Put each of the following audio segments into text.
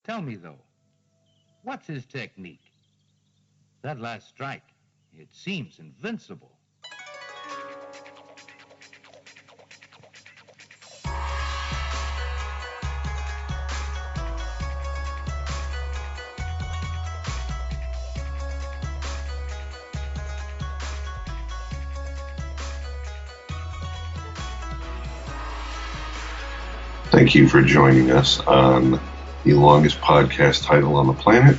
Tell me, though, what's his technique? That last strike, it seems invincible. Thank you for joining us on the longest podcast title on the planet,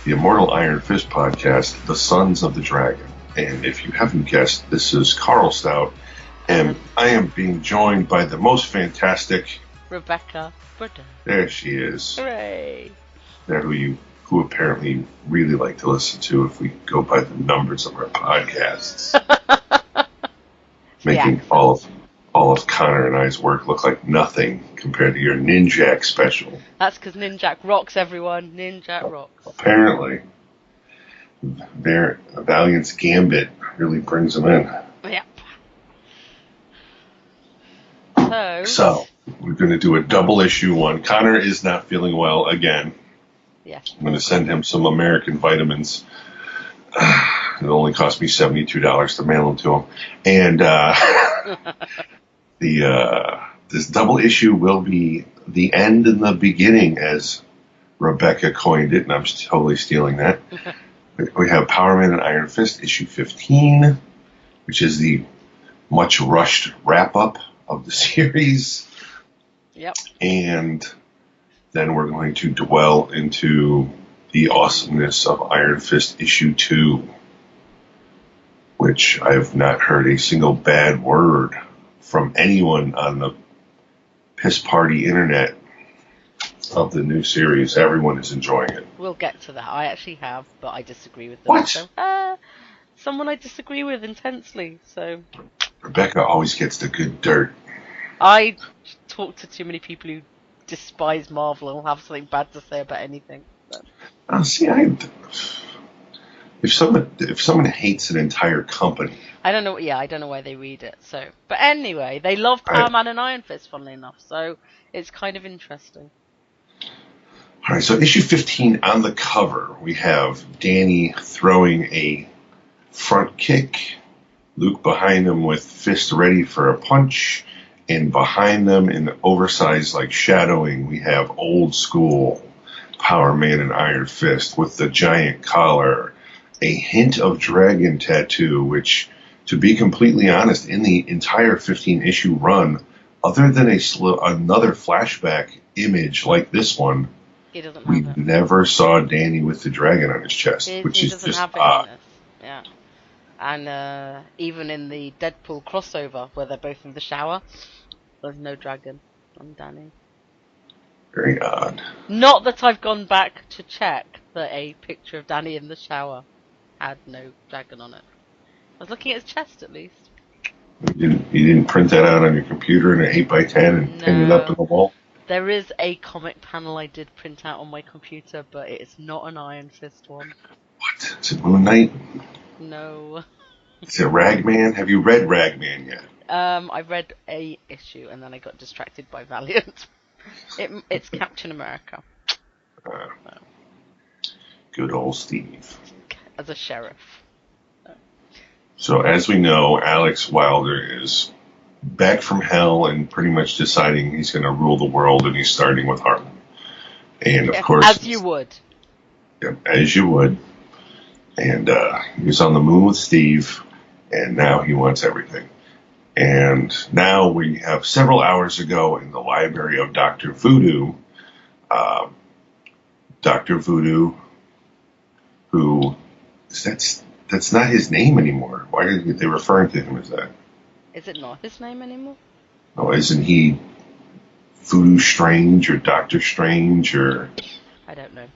the Immortal Iron Fist podcast, The Sons of the Dragon. And if you haven't guessed, this is Karl Stout, and I am being joined by the most fantastic Rebecca Burton. There she is. Hooray! There, who apparently really like to listen to if we go by the numbers of our podcasts. Making all of Connor and I's work look like nothing compared to your Ninjak special. That's because Ninjak rocks, everyone. Ninjak rocks. Apparently. Their Valiant's Gambit really brings them in. Yep. So, we're going to do a double issue one. Connor is not feeling well again. Yes. I'm going to send him some American vitamins. It only cost me $72 to mail them to him. And this double issue will be the end and the beginning, as Rebecca coined it, and I'm totally stealing that. We have Power Man and Iron Fist, issue 15, which is the much rushed wrap-up of the series. Yep. And then we're going to dwell into the awesomeness of Iron Fist issue 2, which I've not heard a single bad word from anyone on the piss party internet of the new series. Everyone is enjoying it. We'll get to that. I actually have, but I disagree with them. What? So, someone I disagree with intensely, so... Rebecca always gets the good dirt. I talk to too many people who despise Marvel and will have something bad to say about anything. So. See, if someone hates an entire company... I don't know why they read it. So, but anyway, they love Power Man and Iron Fist, funnily enough. So it's kind of interesting. All right, so issue 15 on the cover, we have Danny throwing a front kick, Luke behind him with fist ready for a punch, and behind them in the oversized shadowing, we have old school Power Man and Iron Fist with the giant collar, a hint of dragon tattoo, which, to be completely honest, in the entire 15-issue run, other than another flashback image like this one, we never saw Danny with the dragon on his chest, which is just odd. Yeah. And even in the Deadpool crossover, where they're both in the shower, there's no dragon on Danny. Very odd. Not that I've gone back to check that a picture of Danny in the shower had no dragon on it. I was looking at his chest, at least. You didn't print that out on your computer in an 8x10 and pin it up in the wall? There is a comic panel I did print out on my computer, but it's not an Iron Fist one. What? Is it Moon Knight? No. Is it Ragman? Have you read Ragman yet? I read a issue and then I got distracted by Valiant. It's Captain America. Good old Steve. As a sheriff. So as we know, Alex Wilder is back from hell and pretty much deciding he's going to rule the world, and he's starting with Harlem. And of course... As you would. Yeah, as you would. And he was on the moon with Steve, and now he wants everything. And now we have several hours ago in the library of Dr. Voodoo. Dr. Voodoo, who... That's not his name anymore. Why are they referring to him as that? Is it not his name anymore? Oh, isn't he Voodoo Strange or Doctor Strange or... I don't know.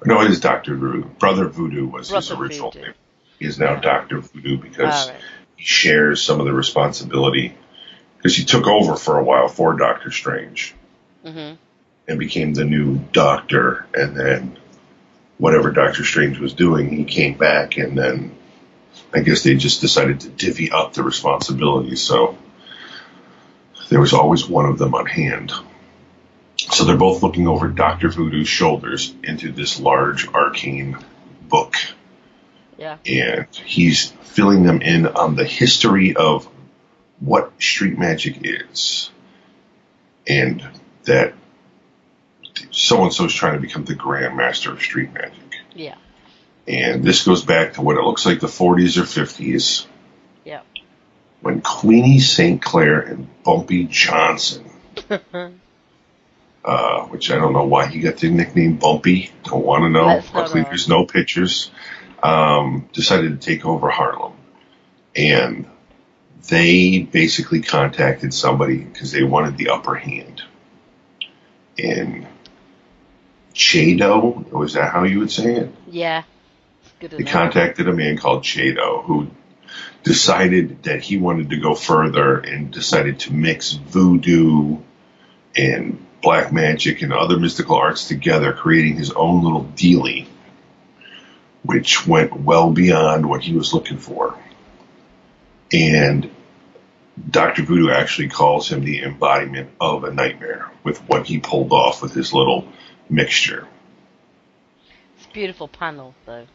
No, it is Dr. Voodoo. Brother Voodoo was his original name. He is now Dr. Voodoo because he shares some of the responsibility. Because he took over for a while for Doctor Strange. Mm-hmm. And became the new doctor. And then whatever Doctor Strange was doing, he came back, and then I guess they just decided to divvy up the responsibilities. So there was always one of them on hand. So they're both looking over Dr. Voodoo's shoulders into this large arcane book. Yeah. And he's filling them in on the history of what street magic is. And that so-and-so is trying to become the Grand Master of street magic. Yeah. And this goes back to what it looks like the 40s or 50s. Yeah. When Queenie St. Clair and Bumpy Johnson, which I don't know why he got the nickname Bumpy. Don't want to know. Luckily, there's no pictures. Decided to take over Harlem. And they basically contacted somebody because they wanted the upper hand. And Chado, was that how you would say it? Yeah. Good they contacted a man called Chado who decided that he wanted to go further and decided to mix voodoo and black magic and other mystical arts together, creating his own little dealie, which went well beyond what he was looking for. And Dr. Voodoo actually calls him the embodiment of a nightmare with what he pulled off with his little mixture. It's a beautiful panel, though.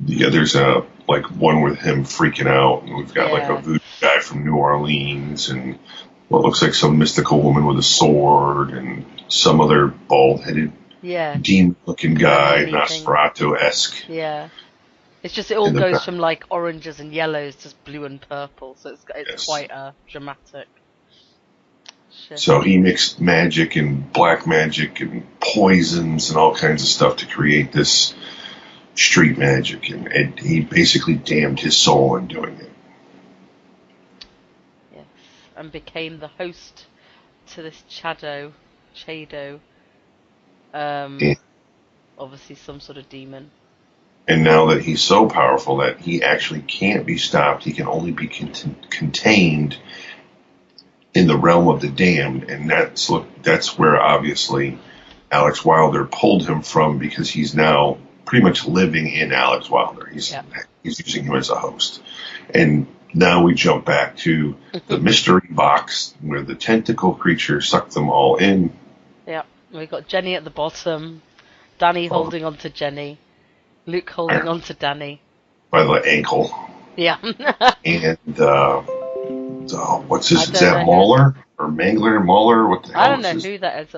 Yeah, there's one with him freaking out, and we've got like a voodoo guy from New Orleans, and what looks like some mystical woman with a sword, and some other bald-headed, demon-looking guy, Nosferatu-esque. Yeah. It's just, it all goes from like oranges and yellows to blue and purple, so it's quite dramatic. Shit. So he mixed magic and black magic and poisons and all kinds of stuff to create this street magic, and he basically damned his soul in doing it. Yes, and became the host to this Chado. Obviously some sort of demon. And now that he's so powerful that he actually can't be stopped, he can only be contained in the realm of the damned, and that's where obviously Alex Wilder pulled him from, because he's now pretty much living in Alex Wilder. He's using him as a host. And now we jump back to the mystery box where the tentacle creature sucked them all in. Yeah, we got Jenny at the bottom, Danny holding on to Jenny, Luke holding on to Danny by the ankle. Yeah. And what's his? Is that Mauler or Mangler? Mauler? What the hell? I don't know who that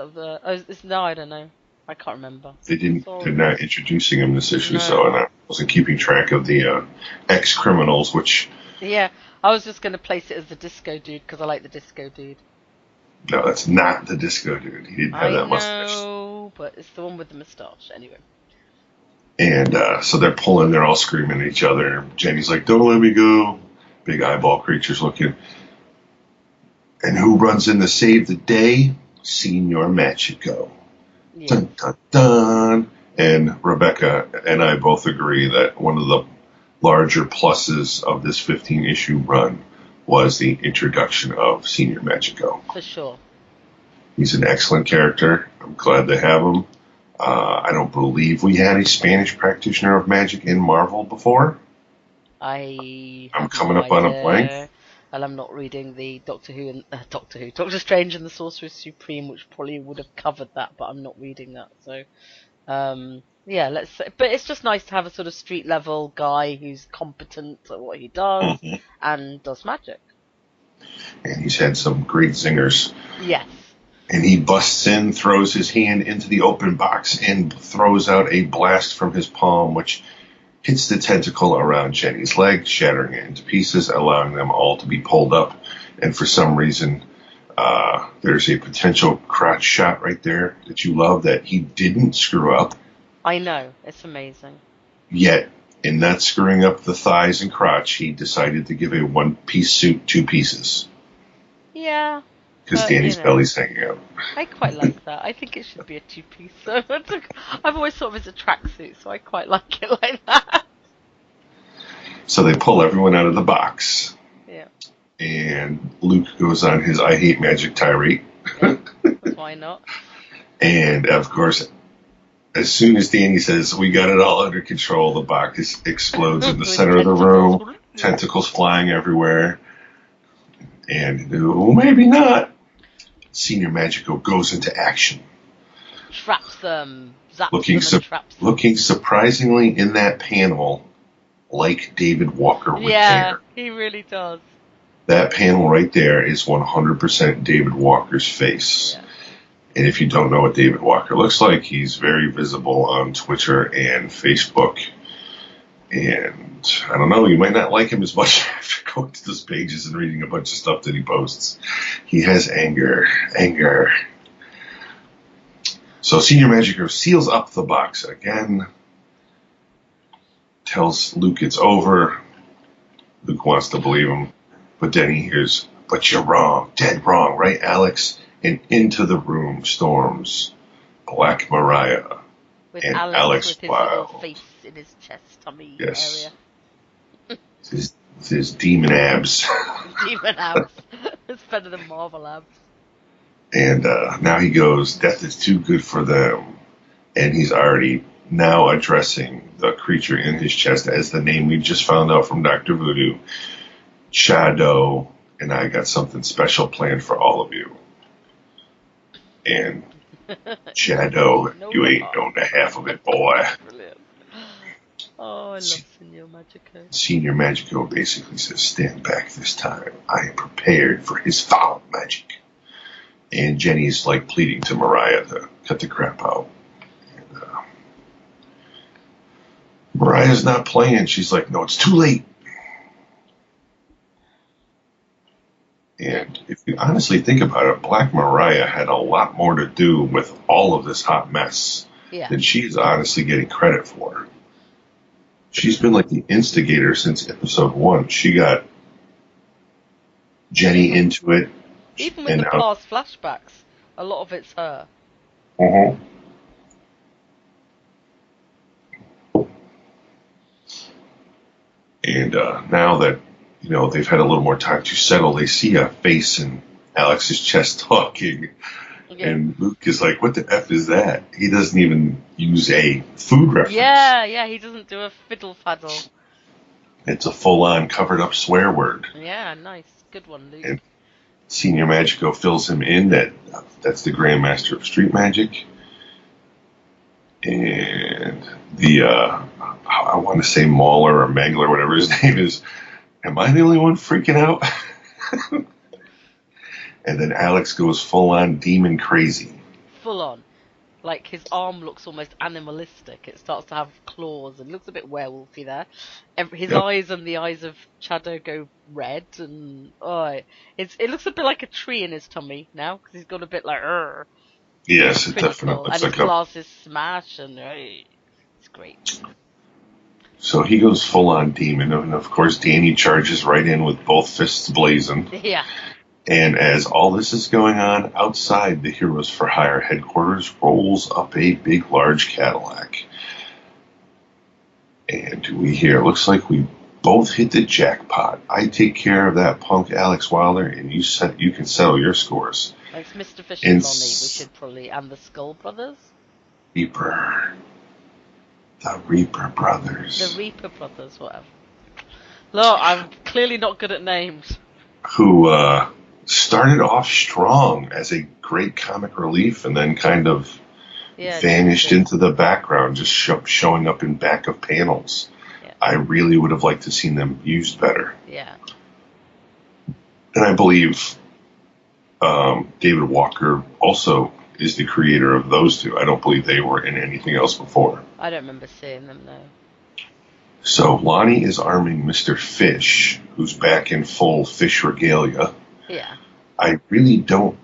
is. No, I don't know. I can't remember. They're not introducing him this issue, so and I wasn't keeping track of the ex-criminals, which... Yeah, I was just going to place it as the disco dude, because I like the disco dude. No, that's not the disco dude. He didn't have that mustache. I know, but it's the one with the mustache, anyway. And so they're all screaming at each other. Jenny's like, don't let me go. Big eyeball creatures looking. And who runs in to save the day? Senior Machiko. Yeah. Dun, dun, dun. And Rebecca and I both agree that one of the larger pluses of this 15-issue run was the introduction of Senior Machiko. For sure. He's an excellent character. I'm glad to have him. I don't believe we had a Spanish practitioner of magic in Marvel before. I'm coming up on a blank. And I'm not reading the Doctor Strange and the Sorcerer Supreme, which probably would have covered that, but I'm not reading that. So, but it's just nice to have a sort of street level guy who's competent at what he does and does magic. And he's had some great zingers. Yes. And he busts in, throws his hand into the open box, and throws out a blast from his palm, which hits the tentacle around Jenny's leg, shattering it into pieces, allowing them all to be pulled up. And for some reason, there's a potential crotch shot right there that you love that he didn't screw up. I know. It's amazing. Yet, in not screwing up the thighs and crotch, he decided to give a one-piece suit 2 pieces. Yeah. Because Danny's belly's hanging out. I quite like that. I think it should be a 2-piece. I've always thought of it as a tracksuit, so I quite like it like that. So they pull everyone out of the box. Yeah. And Luke goes on his I hate magic tirade. Yeah, why not? And, of course, as soon as Danny says, we got it all under control, the box explodes in the center of the room. Tentacles flying everywhere. And maybe not. Senior Magico goes into action. Traps them, zaps Looking, them, and traps them. looking surprisingly in that panel like David Walker with hair. He really does. That panel right there is 100% David Walker's face. Yeah. And if you don't know what David Walker looks like, he's very visible on Twitter and Facebook. And I don't know, you might not like him as much after going to those pages and reading a bunch of stuff that he posts. He has anger. So Senior Magico seals up the box again, tells Luke it's over. Luke wants to believe him, but then he hears, "But you're wrong, dead wrong, right, Alex?" And into the room storms Black Mariah. With and Alex with his little Wow. face in his chest, tummy Yes. area. His demon abs. Demon abs. It's better than Marvel abs. And now he goes, "Death is too good for them." And he's already now addressing the creature in his chest as the name we just found out from Dr. Voodoo, Shadow. And I got something special planned for all of you. And Shadow, you ain't known the half of it, boy. Brilliant. Oh, I love Senior Magico. Senior Magico basically says, "Stand back this time. I am prepared for his foul magic." And Jenny's like pleading to Mariah to cut the crap out. And, Mariah's not playing. She's like, "No, it's too late." And if you honestly think about it, Black Mariah had a lot more to do with all of this hot mess than she's honestly getting credit for. She's been like the instigator since episode 1. She got Jenny into it. Even with the past flashbacks, a lot of it's her. Uh-huh. And now that, they've had a little more time to settle, they see a face in Alex's chest talking. Yeah. And Luke is like, "What the F is that?" He doesn't even use a food reference. Yeah, he doesn't do a fiddle faddle. It's a full-on covered-up swear word. Yeah, nice. Good one, Luke. And Senior Magico fills him in that's the Grandmaster of Street Magic. And the, I want to say Mauler or Mangler, whatever his name is, "Am I the only one freaking out?" And then Alex goes full-on demon crazy. Full on. Like, his arm looks almost animalistic. It starts to have claws and looks a bit werewolfy there. His eyes and the eyes of Shadow go red, and it looks a bit like a tree in his tummy now, because he's got a bit like, Urgh. Yes, it definitely cool. looks and like his glasses smash, and it's great. So he goes full-on demon, and of course Danny charges right in with both fists blazing. Yeah. And as all this is going on, outside the Heroes for Hire headquarters rolls up a big, large Cadillac. And we hear, "Looks like we both hit the jackpot. I take care of that punk Alex Wilder, and you can settle your scores." It's Mr. Fish and Lonnie, we should probably, and the Skull Brothers? Reaper. The Reaper Brothers. The Reaper Brothers, whatever. Look, I'm clearly not good at names. Who, started off strong as a great comic relief and then kind of vanished into the background, just showing up in back of panels. Yeah. I really would have liked to seen them used better. Yeah. And I believe David Walker also is the creator of those two. I don't believe they were in anything else before. I don't remember seeing them, no. So Lonnie is arming Mr. Fish, who's back in full fish regalia. Yeah. I really don't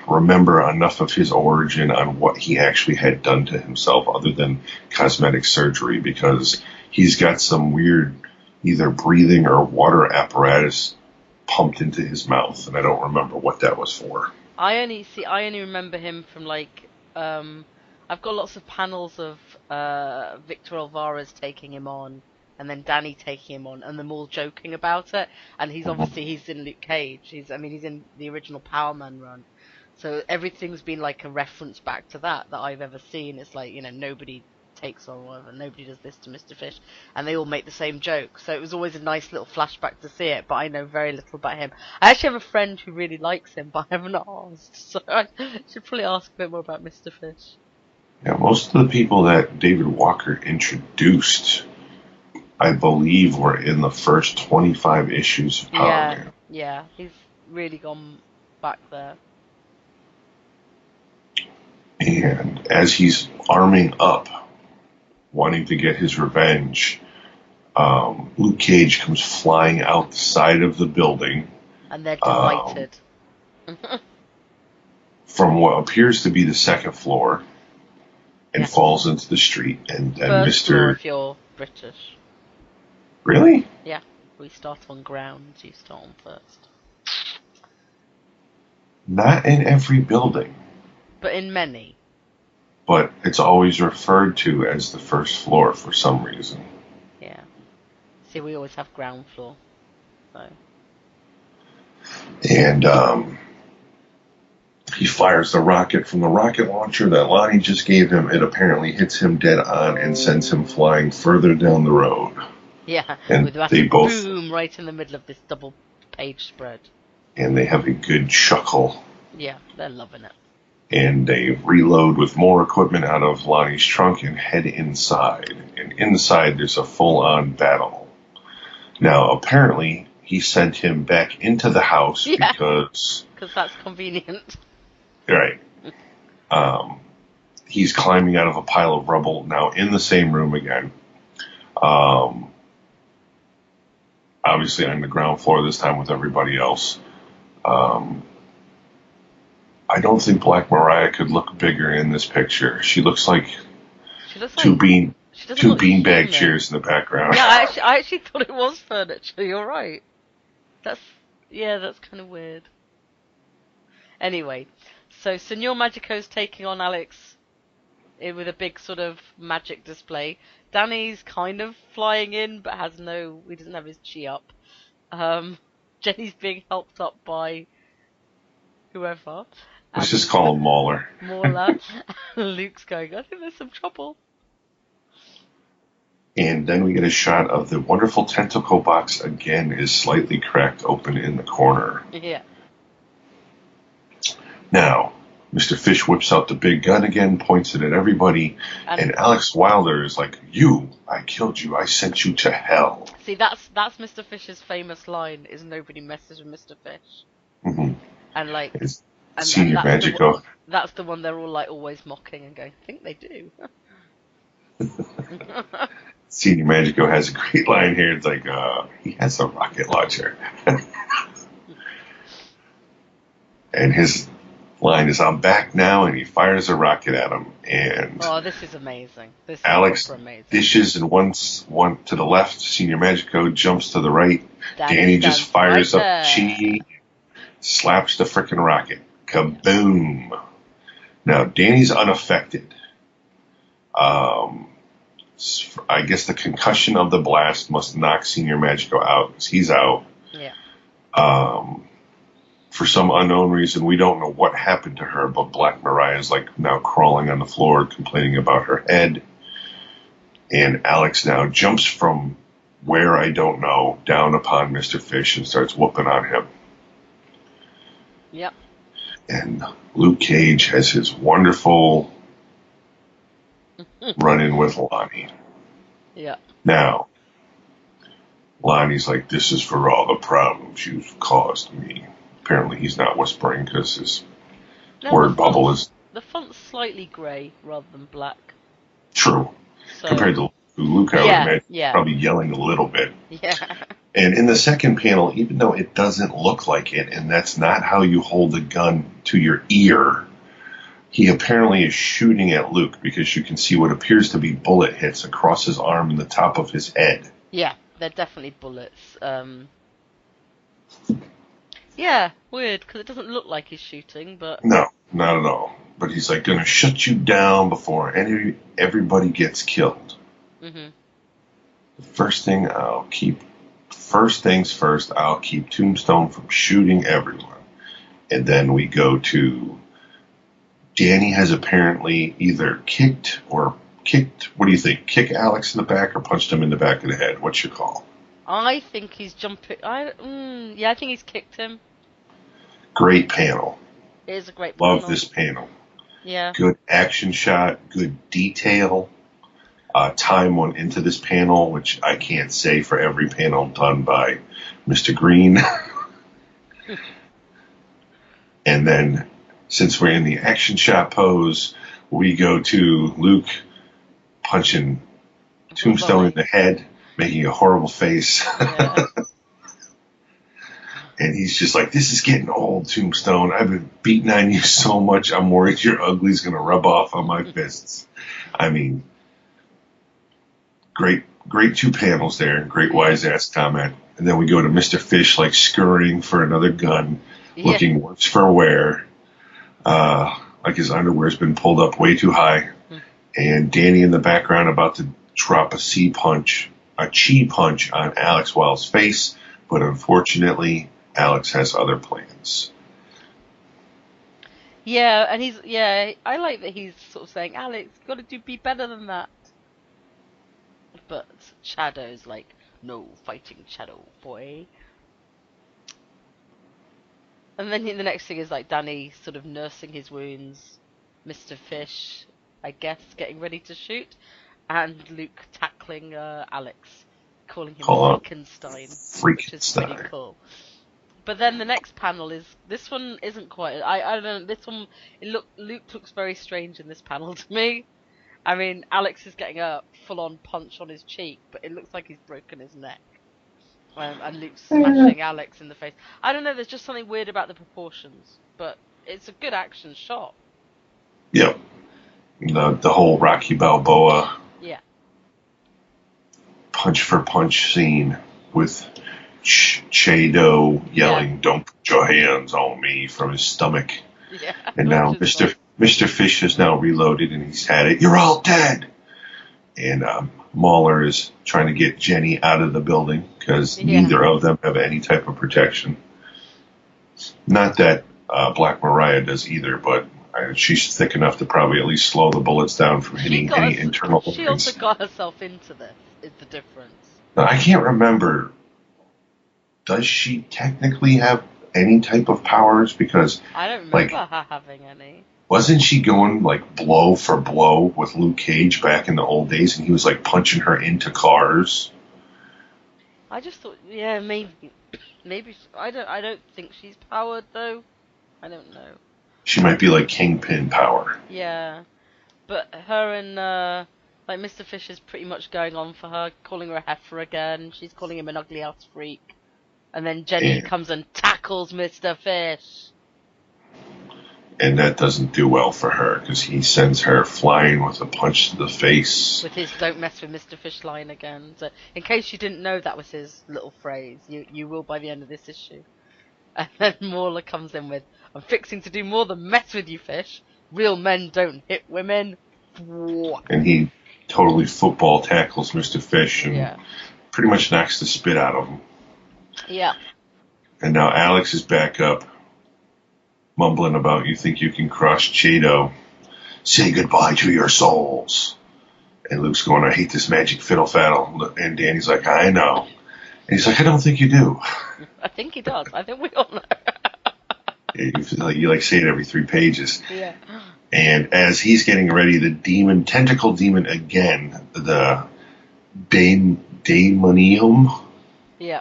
remember enough of his origin on what he actually had done to himself other than cosmetic surgery, because he's got some weird either breathing or water apparatus pumped into his mouth, and I don't remember what that was for. I only remember him from I've got lots of panels of Victor Alvarez taking him on, and then Danny taking him on, and them all joking about it. And he's in Luke Cage. He's in the original Power Man run. So everything's been like a reference back to that I've ever seen. It's like, nobody takes on, or whatever. Nobody does this to Mr. Fish, and they all make the same joke. So it was always a nice little flashback to see it. But I know very little about him. I actually have a friend who really likes him, but I haven't asked. So I should probably ask a bit more about Mr. Fish. Yeah, most of the people that David Walker introduced, I believe, were in the first 25 issues of Power Man. Yeah, he's really gone back there. And as he's arming up, wanting to get his revenge, Luke Cage comes flying out the side of the building. And they're delighted. From what appears to be the second floor, and falls into the street. And First floor if you're British. Really? Yeah, we start on ground, you start on first. Not in every building. But in many. But it's always referred to as the first floor for some reason. Yeah. See, we always have ground floor. So. And he fires the rocket from the rocket launcher that Lonnie just gave him. It apparently hits him dead on and sends him flying further down the road. Yeah, and with that they both boom right in the middle of this double page spread. And they have a good chuckle. Yeah, they're loving it. And they reload with more equipment out of Lonnie's trunk and head inside. And inside there's a full-on battle. Now, apparently, he sent him back into the house because that's convenient. Right. He's climbing out of a pile of rubble, now in the same room again. Obviously on the ground floor this time with everybody else. I don't think Black Mariah could look bigger in this picture. She looks like two beanbag chairs in the background. Yeah, I actually thought it was furniture. You're right. That's kind of weird. Anyway, so Senor Magico's taking on Alex with a big sort of magic display. Danny's kind of flying in, but he doesn't have his chi up. Jenny's being helped up by whoever. Let's just call him Mauler. Mauler. Luke's going, I think there's some trouble. And then we get a shot of the wonderful tentacle box again is slightly cracked open in the corner. Yeah. Now, Mr. Fish whips out the big gun again, points it at everybody, and Alex Wilder is like, I killed you, I sent you to hell. See, that's Mr. Fish's famous line, is nobody messes with Mr. Fish. Mm-hmm. And Senior Magico. That's the one they're all like always mocking and going, I think they do. Senior Magico has a great line here. It's like, he has a rocket launcher. And his line is, I'm back now, and he fires a rocket at him. And this is amazing. Alex dishes and one to the left. Senior Magico jumps to the right. Danny just fires up chi, slaps the frickin' rocket. Kaboom. Now, Danny's unaffected. I guess the concussion of the blast must knock Senior Magico out, because he's out. Yeah. For some unknown reason, we don't know what happened to her, but Black Mariah is like now crawling on the floor, complaining about her head. And Alex now jumps from where I don't know down upon Mr. Fish and starts whooping on him. Yep. And Luke Cage has his wonderful run-in with Lonnie. Yeah. Now, Lonnie's like, this is for all the problems you've caused me. Apparently he's not whispering because his word bubble is... The font's slightly grey rather than black. True. So, compared to Luke, I would imagine probably yelling a little bit. Yeah. And in the second panel, even though it doesn't look like it, and that's not how you hold a gun to your ear, he apparently is shooting at Luke because you can see what appears to be bullet hits across his arm and the top of his head. Yeah, they're definitely bullets. Yeah, weird, because it doesn't look like he's shooting, but... No, not at all. But he's like, gonna shut you down before everybody gets killed. Mm-hmm. First things first, I'll keep Tombstone from shooting everyone. And then we go to... Danny has apparently either kicked or kicked, what do you think? Kick Alex in the back or punched him in the back of the head? What's your call? I think he's jumping. I think he's kicked him. Great panel. It is a great panel. Love this panel. Yeah. Good action shot, good detail. Time went into this panel, which I can't say for every panel done by Mr. Green. And then, since we're in the action shot pose, we go to Luke punching Tombstone in the head, making a horrible face. Yeah. And he's just like, this is getting old, Tombstone. I've been beating on you so much, I'm worried your ugly's going to rub off on my fists. I mean, great 2 panels there. Great wise-ass comment. And then we go to Mr. Fish, like, scurrying for another gun, looking worse for wear. Like his underwear's been pulled up way too high. And Danny in the background about to drop a chi punch on Alex Wild's face. But unfortunately, Alex has other plans. Yeah, and I like that he's sort of saying, Alex, you got to be better than that. But Shadow's like, no fighting, Shadow boy. And then the next thing is like Danny sort of nursing his wounds, Mr. Fish, I guess, getting ready to shoot, and Luke tackling Alex, calling him Frankenstein, which is pretty cool. But then the next panel is, this one isn't quite, I don't know, this one, Luke looks very strange in this panel to me. I mean, Alex is getting a full-on punch on his cheek, but it looks like he's broken his neck. And Luke's smashing Alex in the face. I don't know, there's just something weird about the proportions, but it's a good action shot. Yep. The whole Rocky Balboa punch for punch scene with Chado yelling, "Don't put your hands on me," from his stomach. Yeah. And now Mr. Fish has now reloaded and he's had it. You're all dead. And Mauler is trying to get Jenny out of the building because neither of them have any type of protection. Not that Black Mariah does either, but she's thick enough to probably at least slow the bullets down from hitting any internal organs. She also got herself into this, is the difference. Now, I can't remember. Does she technically have any type of powers? Because I don't remember her having any. Wasn't she going like blow for blow with Luke Cage back in the old days, and he was like punching her into cars? I just thought, maybe. I don't think she's powered though. I don't know. She might be like Kingpin power. Yeah, but her and like Mr. Fish is pretty much going on for her, calling her a heifer again. She's calling him an ugly ass freak. And then Jenny comes and tackles Mr. Fish. And that doesn't do well for her, because he sends her flying with a punch to the face. With his "don't mess with Mr. Fish" line again. So, in case you didn't know that was his little phrase, you will by the end of this issue. And then Mauler comes in with, "I'm fixing to do more than mess with you, Fish. Real men don't hit women." And he totally football tackles Mr. Fish and pretty much knocks the spit out of him. Yeah. And now Alex is back up, mumbling about, "You think you can crush Chado? Say goodbye to your souls." And Luke's going, "I hate this magic fiddle faddle." And Danny's like, "I know." And he's like, "I don't think you do." I think he does. I think we all know. You say it every 3 pages. Yeah. And as he's getting ready, the tentacle demon again, the Daemonium. Yeah.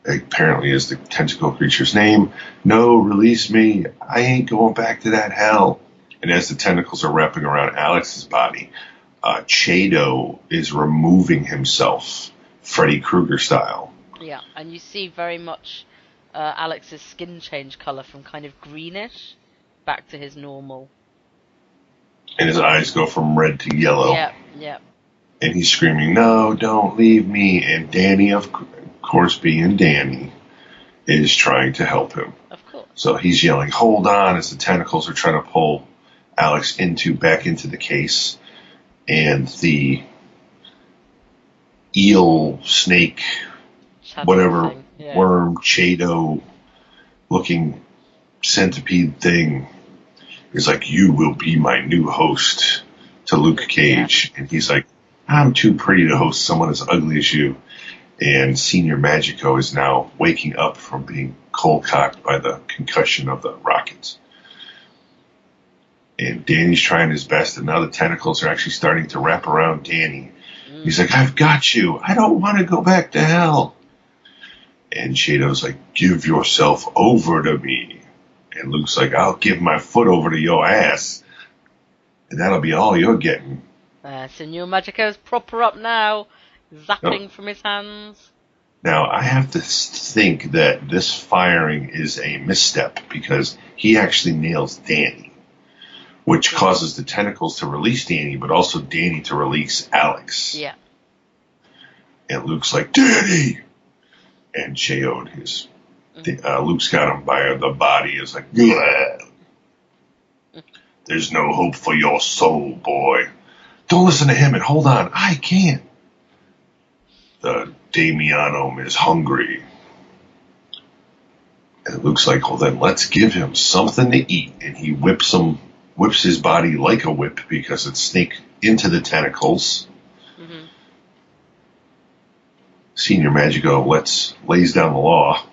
Apparently is the tentacle creature's name. "No, release me. I ain't going back to that hell." And as the tentacles are wrapping around Alex's body, Chado is removing himself, Freddy Krueger style. Yeah, and you see very much Alex's skin change colour from kind of greenish back to his normal. And his eyes go from red to yellow. Yeah. And he's screaming, "No, don't leave me." And Danny, of course, being Danny, is trying to help him. Of course. So he's yelling, "Hold on," as the tentacles are trying to pull Alex back into the case. And the eel, snake, whatever, worm, Chado looking centipede thing is like, "You will be my new host to Luke Cage, and he's like, I'm too pretty to host someone as ugly as you. And Senior Magico is now waking up from being cold-cocked by the concussion of the rockets. And Danny's trying his best, and now the tentacles are actually starting to wrap around Danny. He's like, I've got you. I don't want to go back to hell. And Shadow's like, give yourself over to me. And Luke's like, I'll give my foot over to your ass. And that'll be all you're getting. Senor Magico's proper up now. Zapping from his hands. Now, I have to think that this firing is a misstep because he actually nails Danny, which causes the tentacles to release Danny, but also Danny to release Alex. Yeah. And Luke's like, Danny! And Cheode, Luke's got him by the body, is like, Bleh. There's no hope for your soul, boy. Don't listen to him and hold on. I can't. The Damianum is hungry. And Luke's like, well, then let's give him something to eat. And he whips his body like a whip because it's snake into the tentacles. Mm-hmm. Senior Magico lays down the law.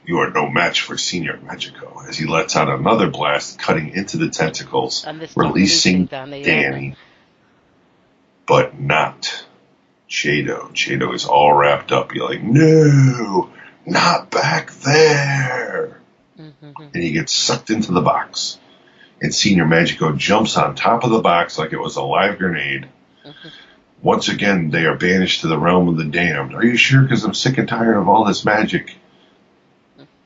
You are no match for Senior Magico, as he lets out another blast cutting into the tentacles, releasing Danny, but not Shado. Shado is all wrapped up. You're like, no, not back there. Mm-hmm. And he gets sucked into the box. And Senior Magico jumps on top of the box like it was a live grenade. Mm-hmm. Once again, they are banished to the realm of the damned. Are you sure? Because I'm sick and tired of all this magic.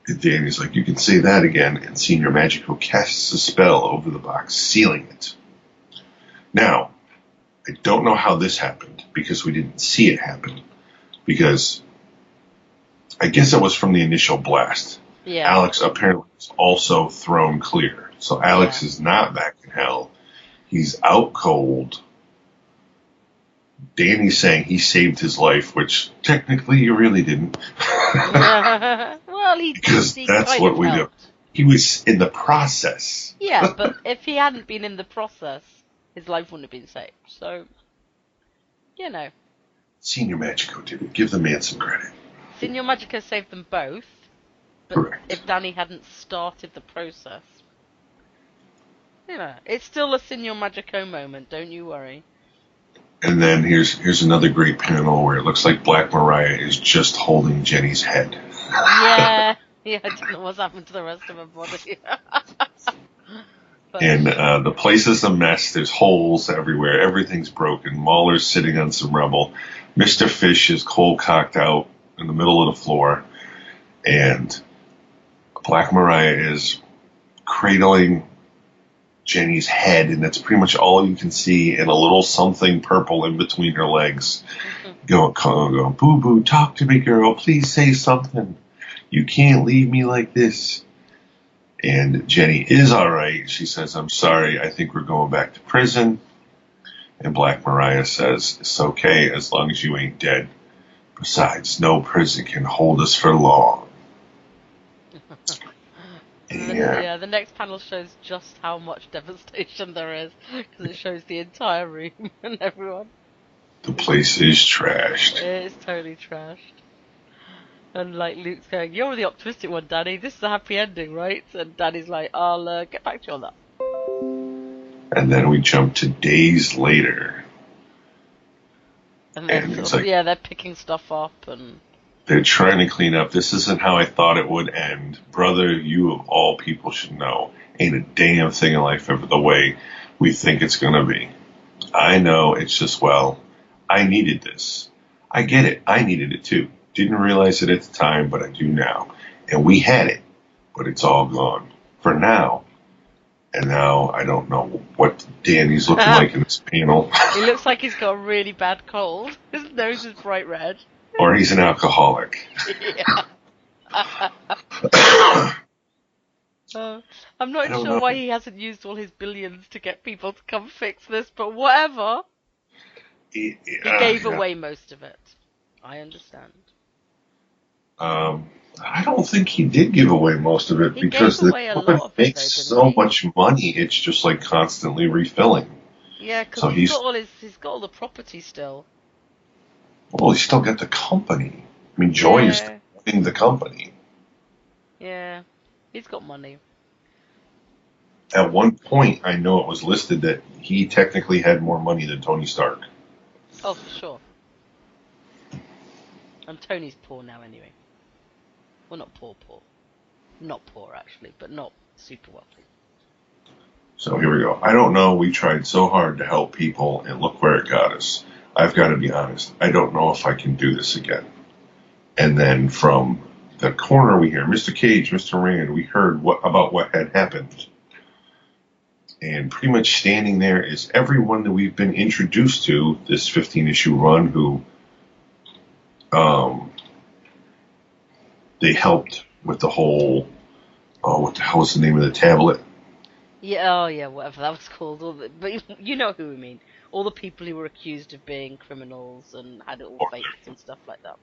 And Danny's like, you can say that again. And Senior Magico casts a spell over the box, sealing it. Now, I don't know how this happened because we didn't see it happen. Because I guess it was from the initial blast. Yeah. Alex apparently was also thrown clear. So Alex is not back in hell. He's out cold. Danny's saying he saved his life, which technically you really didn't. Well, because that's what we do. He was in the process. Yeah, but if he hadn't been in the process, his life wouldn't have been saved. So, you know. Senior Magico did it. Give the man some credit. Senior Magico saved them both. But correct. If Danny hadn't started the process, you know, it's still a Senior Magico moment. Don't you worry. And then here's another great panel where it looks like Black Mariah is just holding Jenny's head. Yeah, I don't know what's happened to the rest of her body. And the place is a mess. There's holes everywhere. Everything's broken. Mauler's sitting on some rubble. Mr. Fish is cold-cocked out in the middle of the floor. And Black Mariah is cradling Jenny's head, and that's pretty much all you can see, and a little something purple in between her legs. Going, boo-boo, talk to me, girl. Please say something. You can't leave me like this. And Jenny is all right. She says, I'm sorry. I think we're going back to prison. And Black Mariah says, it's okay as long as you ain't dead. Besides, no prison can hold us for long. Yeah, the next panel shows just how much devastation there is, because it shows the entire room and everyone. The place is trashed. It is totally trashed. And like Luke's going, you're the optimistic one, Danny. This is a happy ending, right? And Danny's like, I'll get back to you on that. And then we jump to days later. And they're picking stuff up and... They're trying to clean up. This isn't how I thought it would end. Brother, you of all people should know. Ain't a damn thing in life ever the way we think it's going to be. I know, it's just, well, I needed this. I get it. I needed it too. Didn't realize it at the time, but I do now. And we had it, but it's all gone. For now. And now I don't know what Danny's looking like in this panel. He looks like he's got a really bad cold. His nose is bright red. Or he's an alcoholic. Yeah. I'm not sure why he hasn't used all his billions to get people to come fix this, but whatever. He gave away most of it. I understand. I don't think he did give away most of it because the company makes so much money, it's just like constantly refilling. Yeah, because So he's got all the property still. well, he's still got the company. I mean, Joy is Yeah, running the company. yeah, he's got money. At one point, I know it was listed that he technically had more money than Tony Stark. Oh, for sure. And Tony's poor now anyway. Well, not poor, poor. Not poor actually, but not super wealthy. So here we go. I don't know. We tried so hard to help people, and look where it got us. I've got to be honest. I don't know if I can do this again. And then from the corner, we hear Mr. Cage, Mr. Rand. We heard about what had happened. And pretty much standing there is everyone that we've been introduced to this 15-issue run who they helped with the whole, what the hell was the name of the tablet? Yeah, oh yeah, whatever that was called. But you know who we mean. All the people who were accused of being criminals and had it all faked and stuff like that.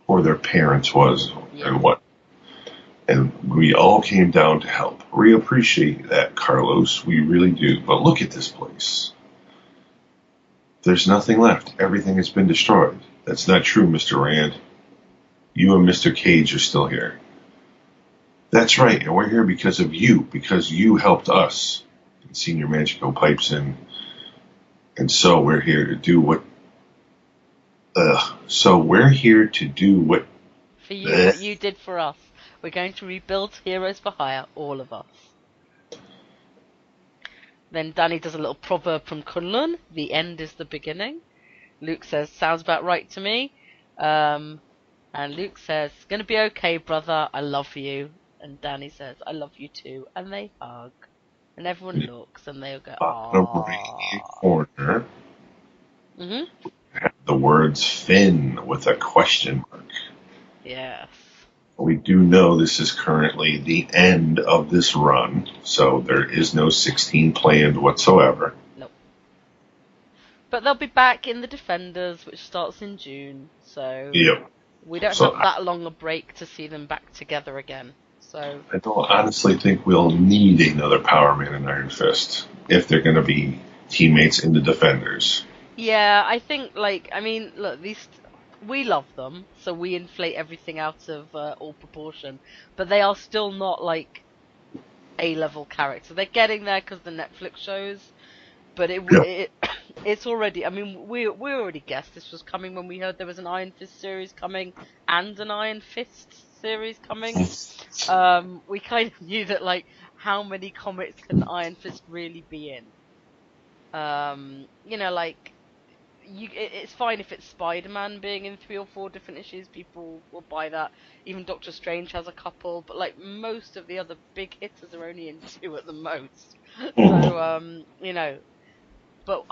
Or their parents was, Yeah. and what. And we all came down to help. We appreciate that, Carlos. We really do. But look at this place. There's nothing left. Everything has been destroyed. That's not true, Mr. Rand. You and Mr. Cage are still here. That's right, and we're here because you helped us. And Senior Magico pipes in. And so we're here to do what... For you, what you did for us. We're going to rebuild Heroes for Hire, all of us. Then Danny does a little proverb from Kunlun. The end is the beginning. Luke says, sounds about right to me. And Luke says, it's going to be okay, brother. I love you. And Danny says, I love you too. And they hug. And everyone looks and they go, bottom right-hand aww. corner, Mhm. the words Finn with a question mark. Yes. We do know this is currently the end of this run, so there is no 16 planned whatsoever. Nope. But they'll be back in the Defenders, which starts in June. So Yep. we don't So have that long a break to see them back together again. So I don't honestly think we'll need another Power Man and Iron Fist if they're going to be teammates in the Defenders. yeah, I think look, we love them, so we inflate everything out of all proportion. But they are still not like A-level characters. They're getting there because the Netflix shows. But it's already. I mean, we already guessed this was coming when we heard there was an Iron Fist series coming and an Iron Fist series coming. We kind of knew that, like, how many comics can Iron Fist really be in? It's fine if it's Spider-Man being in 3 or 4 different issues. People will buy that. Even Doctor Strange has a couple, but like most of the other big hitters are only in 2 at the most. So But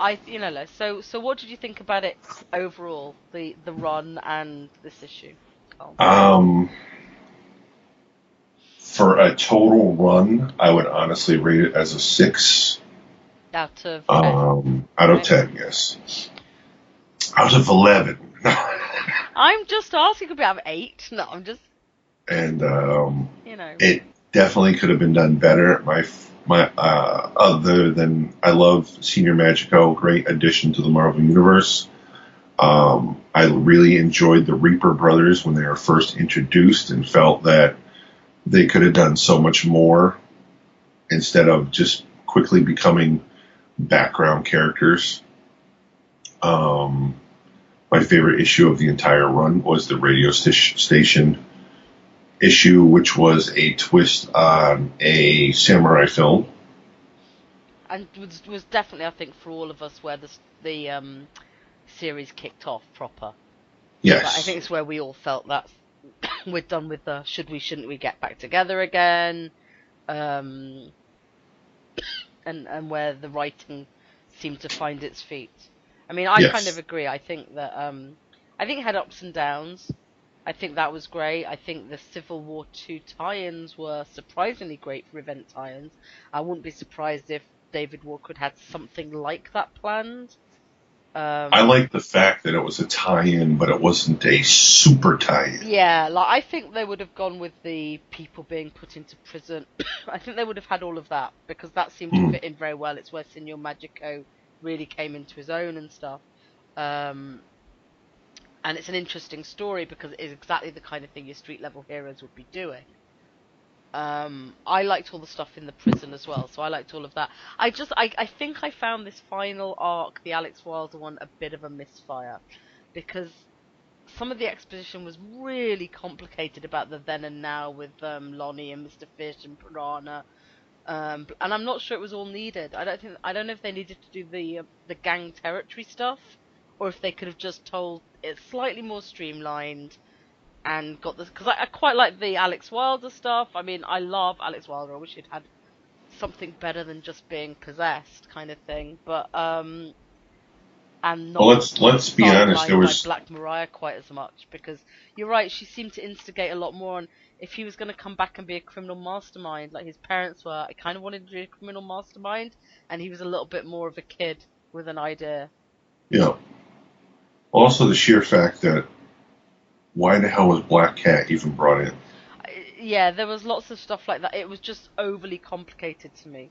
so what did you think about it overall, the run and this issue, Carl? For a total run, I would honestly rate it as a 6. Out of 10. Out of 10, yes. Out of 11. I'm just asking about 8. No, I'm just. And You know. it definitely could have been done better. My other than I love Senior Magico, great addition to the Marvel Universe. I really enjoyed the Reaper brothers when they were first introduced and felt that they could have done so much more instead of just quickly becoming background characters. My favorite issue of the entire run was the radio station issue, which was a twist on a samurai film. And was definitely, I think, for all of us where the series kicked off proper. Yes. But I think it's where we all felt that we're done with the shouldn't we get back together again, and where the writing seemed to find its feet. I mean, I kind of agree. I think that I think it had ups and downs. I think that was great. I think the Civil War 2 tie-ins were surprisingly great for event tie-ins. I wouldn't be surprised if David Walker had something like that planned. I like the fact that it was a tie-in, but it wasn't a super tie-in. Yeah, like I think they would have gone with the people being put into prison. I think they would have had all of that because that seemed to fit in very well. It's where Signor Magico really came into his own and stuff. And it's an interesting story because it is exactly the kind of thing your street level heroes would be doing. I liked all the stuff in the prison as well, so I liked all of that. I think I found this final arc, the Alex Wilder one, a bit of a misfire, because some of the exposition was really complicated about the then and now with Lonnie and Mr. Fish and Piranha, and I'm not sure it was all needed. I don't know if they needed to do the gang territory stuff, or if they could have just told it slightly more streamlined and got this, because I quite like the Alex Wilder stuff. I mean, I love Alex Wilder. I wish he'd had something better than just being possessed kind of thing, but and not Well, let's be honest. There was by Black Mariah quite as much, because you're right, she seemed to instigate a lot more. And if he was going to come back and be a criminal mastermind like his parents were, I kind of wanted to be a criminal mastermind, and he was a little bit more of a kid with an idea. Yeah. Also, the sheer fact that why the hell was Black Cat even brought in? Yeah, there was lots of stuff like that. It was just overly complicated to me.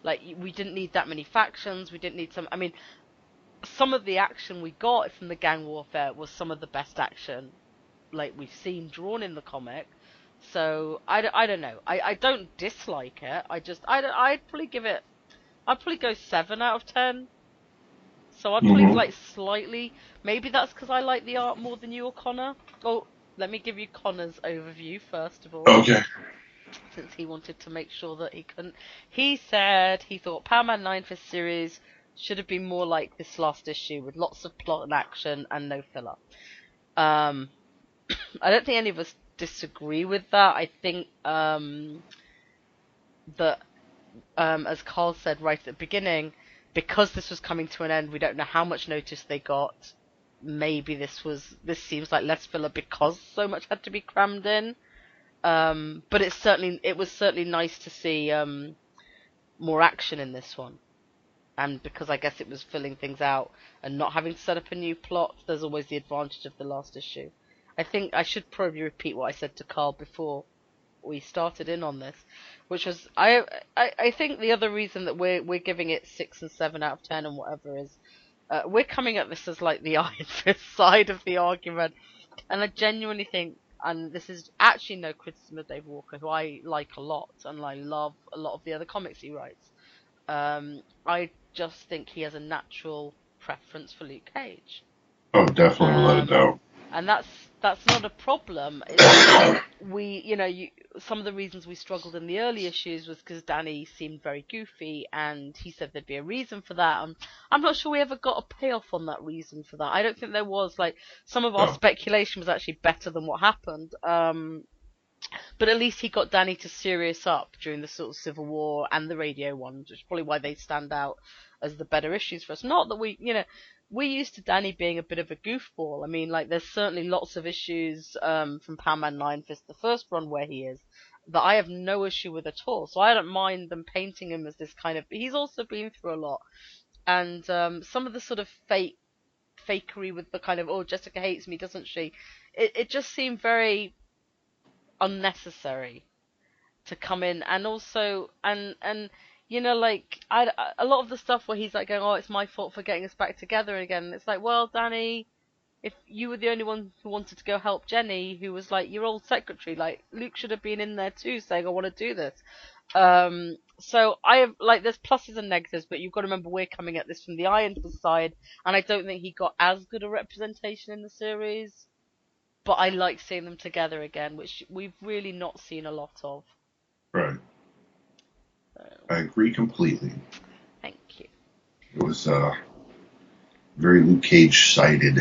Like, we didn't need that many factions. We didn't need some. I mean, some of the action we got from the gang warfare was some of the best action like we've seen drawn in the comic. So I don't know. I don't dislike it. I'd probably give it. I'd probably go 7 out of 10. So I'd probably like slightly. Maybe that's because I like the art more than you or Connor. Oh, let me give you Connor's overview first of all. Okay. Since he wanted to make sure that he couldn't. He said he thought PM&IF series should have been more like this last issue, with lots of plot and action and no filler. I don't think any of us disagree with that. I think that, as Karl said right at the beginning, because this was coming to an end, we don't know how much notice they got. Maybe this seems like less filler because so much had to be crammed in. But it was certainly nice to see more action in this one. And because I guess it was filling things out and not having to set up a new plot, there's always the advantage of the last issue. I think I should probably repeat what I said to Karl before we started in on this, which was I think the other reason that we're giving it 6 and 7 out of 10 and whatever is we're coming at this as like the Iron Fist side of the argument, and I genuinely think, and this is actually no criticism of Dave Walker, who I like a lot and I love a lot of the other comics he writes. I just think he has a natural preference for Luke Cage. Oh, definitely, without a doubt. And that's not a problem. Some of the reasons we struggled in the early issues was because Danny seemed very goofy, and he said there'd be a reason for that. And I'm not sure we ever got a payoff on that reason for that. I don't think there was. Like, some of our speculation was actually better than what happened. But at least he got Danny to serious up during the sort of Civil War and the radio ones, which is probably why they stand out as the better issues for us. Not that we're used to Danny being a bit of a goofball. I mean, like, there's certainly lots of issues from Power-Man Fist, the first run where he is, that I have no issue with at all. So I don't mind them painting him as this kind of. He's also been through a lot, and some of the sort of fakery with the kind of, oh, Jessica hates me, doesn't she? It just seemed very unnecessary to come in, and also and like a lot of the stuff where he's like going, oh, it's my fault for getting us back together again. It's like, well, Danny, if you were the only one who wanted to go help Jenny, who was like your old secretary, like Luke should have been in there too, saying I want to do this. So I have, like, there's pluses and negatives, but you've got to remember we're coming at this from the Iron Fist side, and I don't think he got as good a representation in the series. But I like seeing them together again, which we've really not seen a lot of. Right. So, I agree completely. thank you. It was very Luke Cage-sided.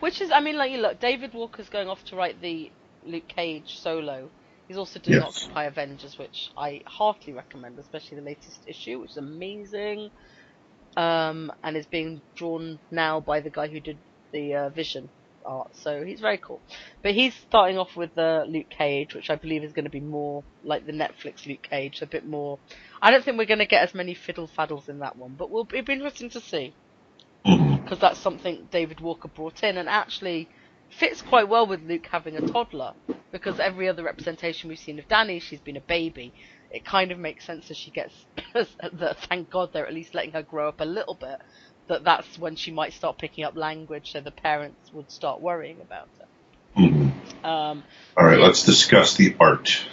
Which is, I mean, like, you look, David Walker's going off to write the Luke Cage solo. He's also doing Occupy Avengers, which I heartily recommend, especially the latest issue, which is amazing. And is being drawn now by the guy who did the Vision art, so he's very cool. But he's starting off with Luke Cage, which I believe is going to be more like the Netflix Luke Cage, a bit more. I don't think we're going to get as many fiddle faddles in that one, but it'll be interesting to see, because that's something David Walker brought in, and actually fits quite well with Luke having a toddler, because every other representation we've seen of Danny, she's been a baby. it kind of makes sense as she gets that. Thank God they're at least letting her grow up a little bit. That's when she might start picking up language, so the parents would start worrying about her. Mm-hmm. All right, let's discuss the art.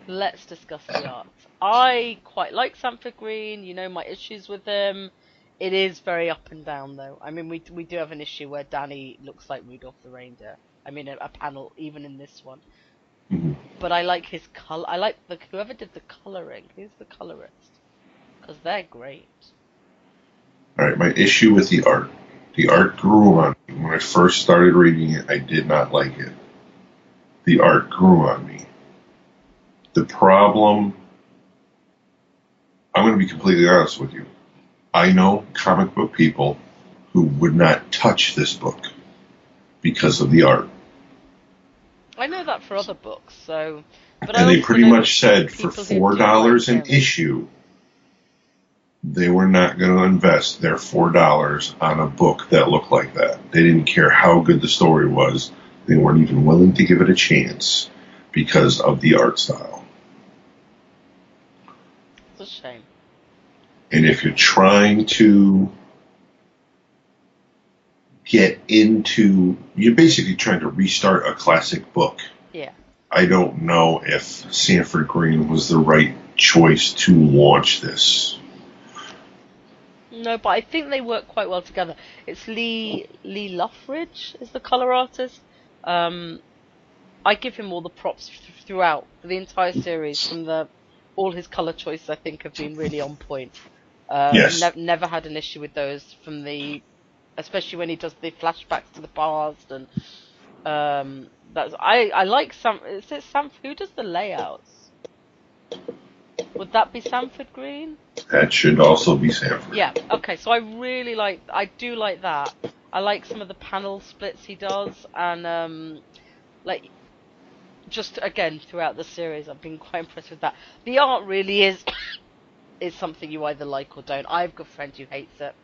Let's discuss the art. I quite like Sanford Green. You know my issues with him. It is very up and down, though. I mean, we do have an issue where Danny looks like Rudolph the reindeer. I mean, a panel even in this one. Mm-hmm. But I like his color. I like whoever did the coloring. Who's the colorist? Because they're great. All right, my issue with the art. The art grew on me. When I first started reading it, I did not like it. The art grew on me. The problem, I'm going to be completely honest with you. I know comic book people who would not touch this book because of the art. I know that for other books, so. But and they pretty much said for $4 an issue, they were not going to invest their $4 on a book that looked like that. They didn't care how good the story was. They weren't even willing to give it a chance because of the art style. It's a shame. And if you're trying to get into, you're basically trying to restart a classic book. Yeah. I don't know if Sanford Green was the right choice to launch this. No, but I think they work quite well together. It's Lee Luffridge is the color artist. I give him all the props throughout the entire series. From all his color choices, I think have been really on point. Yes. Never had an issue with those especially when he does the flashbacks to the past and I like Sam. Is it Sam? Who does the layouts? Would that be Sanford Green? That should also be Sanford. Yeah. Okay. So I do like that. I like some of the panel splits he does, and just again throughout the series, I've been quite impressed with that. The art really is something you either like or don't. I've got a friend who hates it.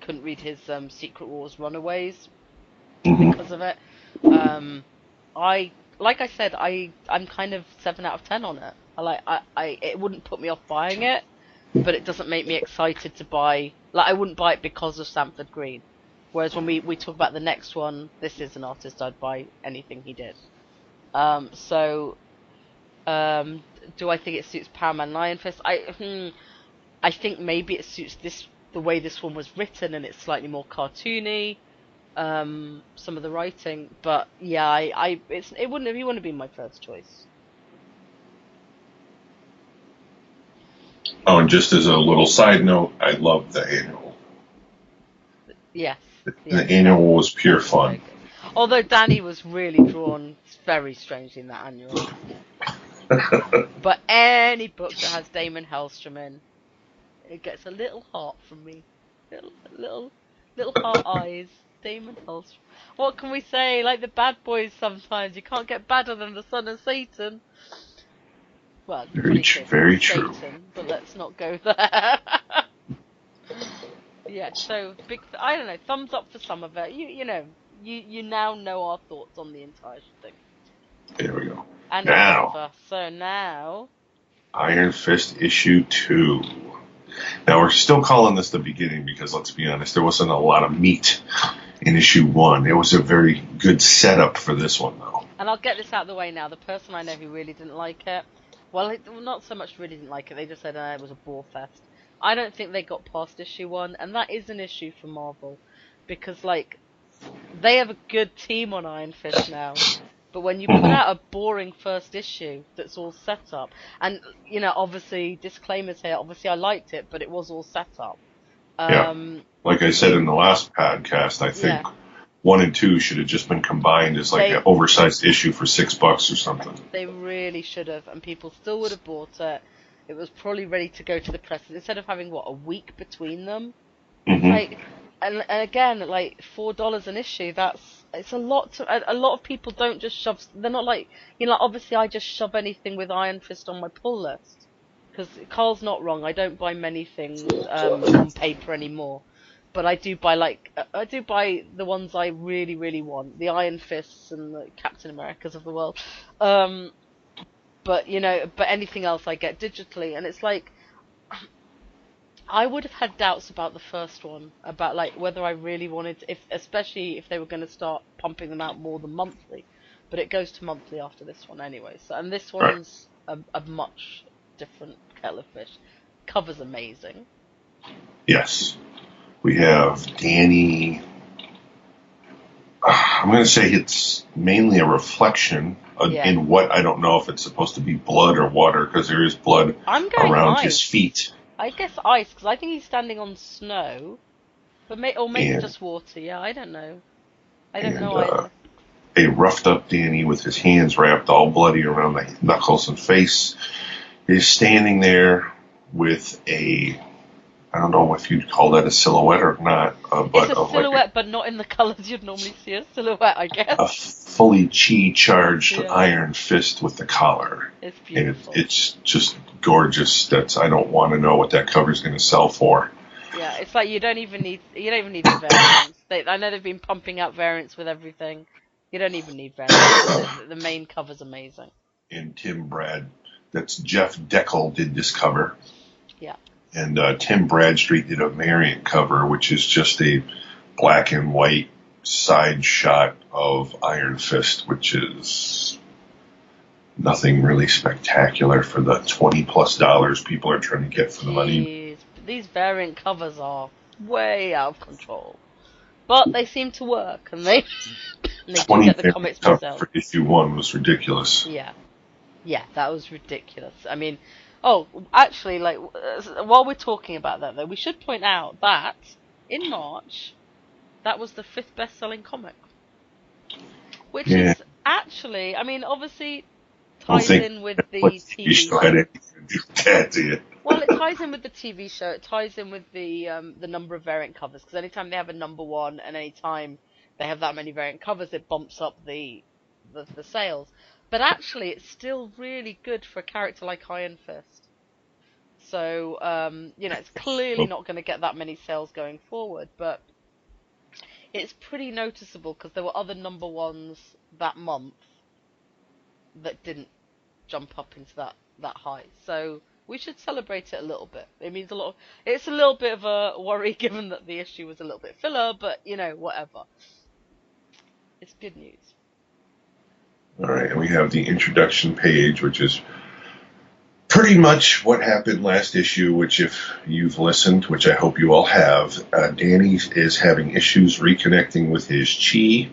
Couldn't read his Secret Wars Runaways because of it. Like I said, I'm kind of 7 out of 10 on it. It wouldn't put me off buying it, but it doesn't make me excited to buy. Like, I wouldn't buy it because of Sanford Green. Whereas when we talk about the next one, this is an artist I'd buy anything he did. Do I think it suits Power Man Iron Fist? I think maybe it suits the way this one was written, and it's slightly more cartoony. Some of the writing, but yeah, he wouldn't have been my first choice. Oh, and just as a little side note, I love the annual. Yes. The annual was pure fun. Although Danny was really drawn very strangely in that annual. But any book that has Damon Hellstrom in, it gets a little heart from me. Little heart eyes. Damon Hellstrom. What can we say? Like the bad boys sometimes. You can't get badder than the son of Satan. Well, very true. Satan, but let's not go there. Yeah, so I don't know, thumbs up for some of it. You now know our thoughts on the entire thing. There we go. And now Iron Fist issue 2. Now we're still calling this the beginning because let's be honest, there wasn't a lot of meat in issue 1. It was a very good setup for this one though. And I'll get this out of the way now. The person I know who really didn't like it, well, not so much really didn't like it, they just said it was a bore fest. I don't think they got past issue 1, and that is an issue for Marvel. Because, they have a good team on Iron Fist now. But when you put out a boring first issue that's all set up, and, obviously, disclaimers here, obviously I liked it, but it was all set up. Like I said in the last podcast, I think 1 and 2 should have just been combined as an oversized issue for $6 or something. They really should have, and people still would have bought it. It was probably ready to go to the press instead of having a week between them. And again, $4 an issue. It's a lot. A lot of people don't just shove. They're not obviously I just shove anything with Iron Fist on my pull list because Karl's not wrong. I don't buy many things on paper anymore, but I do buy the ones I really really want, the Iron Fists and the Captain Americas of the world. But but anything else I get digitally, and it's like I would have had doubts about the first one, about like whether I really wanted to, especially if they were going to start pumping them out more than monthly. But it goes to monthly after this one anyway. So, and this Right. one's a much different kettle of fish. Cover's amazing. Yes. We have Danny. I'm going to say it's mainly a reflection in what, I don't know if it's supposed to be blood or water, because there is blood around his feet. I guess ice, because I think he's standing on snow, but maybe just water. Yeah, I don't know. I don't know either. A roughed up Danny with his hands wrapped all bloody around the knuckles and face is standing there with I don't know if you'd call that a silhouette or not. But it's a silhouette, but not in the colours you'd normally see a silhouette, I guess. A fully chi-charged Iron Fist with the collar. It's beautiful. And it's just gorgeous. I don't want to know what that cover's going to sell for. Yeah, it's like you don't even need the variants. I know they've been pumping out variants with everything. You don't even need variants. The main cover's amazing. And that's Jeff Deckel did this cover. Yeah. And Tim Bradstreet did a variant cover, which is just a black and white side shot of Iron Fist, which is nothing really spectacular for the $20+ people are trying to get for the money. These variant covers are way out of control, but they seem to work, and they do get the comics themselves. For issue 1 was ridiculous. Yeah, that was ridiculous. I mean, actually, like while we're talking about that, though, we should point out that in March, that was the 5th best-selling comic, which is actually, I mean, obviously ties in with the TV show. Well, it ties in with the TV show. It ties in with the number of variant covers, because anytime they have a number 1 and anytime they have that many variant covers, it bumps up the sales. But actually, it's still really good for a character like Iron Fist. So, it's clearly not going to get that many sales going forward, but it's pretty noticeable because there were other number 1s that month that didn't jump up into that high. So we should celebrate it a little bit. It means a lot. It's a little bit of a worry given that the issue was a little bit filler, but whatever. It's good news. All right, and we have the introduction page, which is pretty much what happened last issue, which if you've listened, which I hope you all have, Danny is having issues reconnecting with his chi.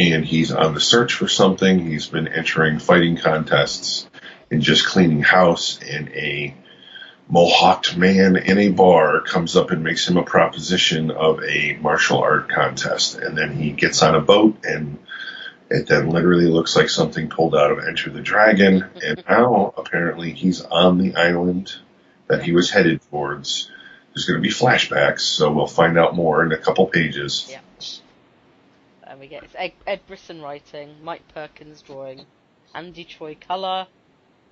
And he's on the search for something. He's been entering fighting contests and just cleaning house, and a mohawked man in a bar comes up and makes him a proposition of a martial art contest. And then he gets on a boat, and it then literally looks like something pulled out of Enter the Dragon. And now, apparently, he's on the island that he was headed towards. There's going to be flashbacks, so we'll find out more in a couple pages. Yeah. And we get Ed Brisson writing, Mike Perkins drawing, Andy Choi color,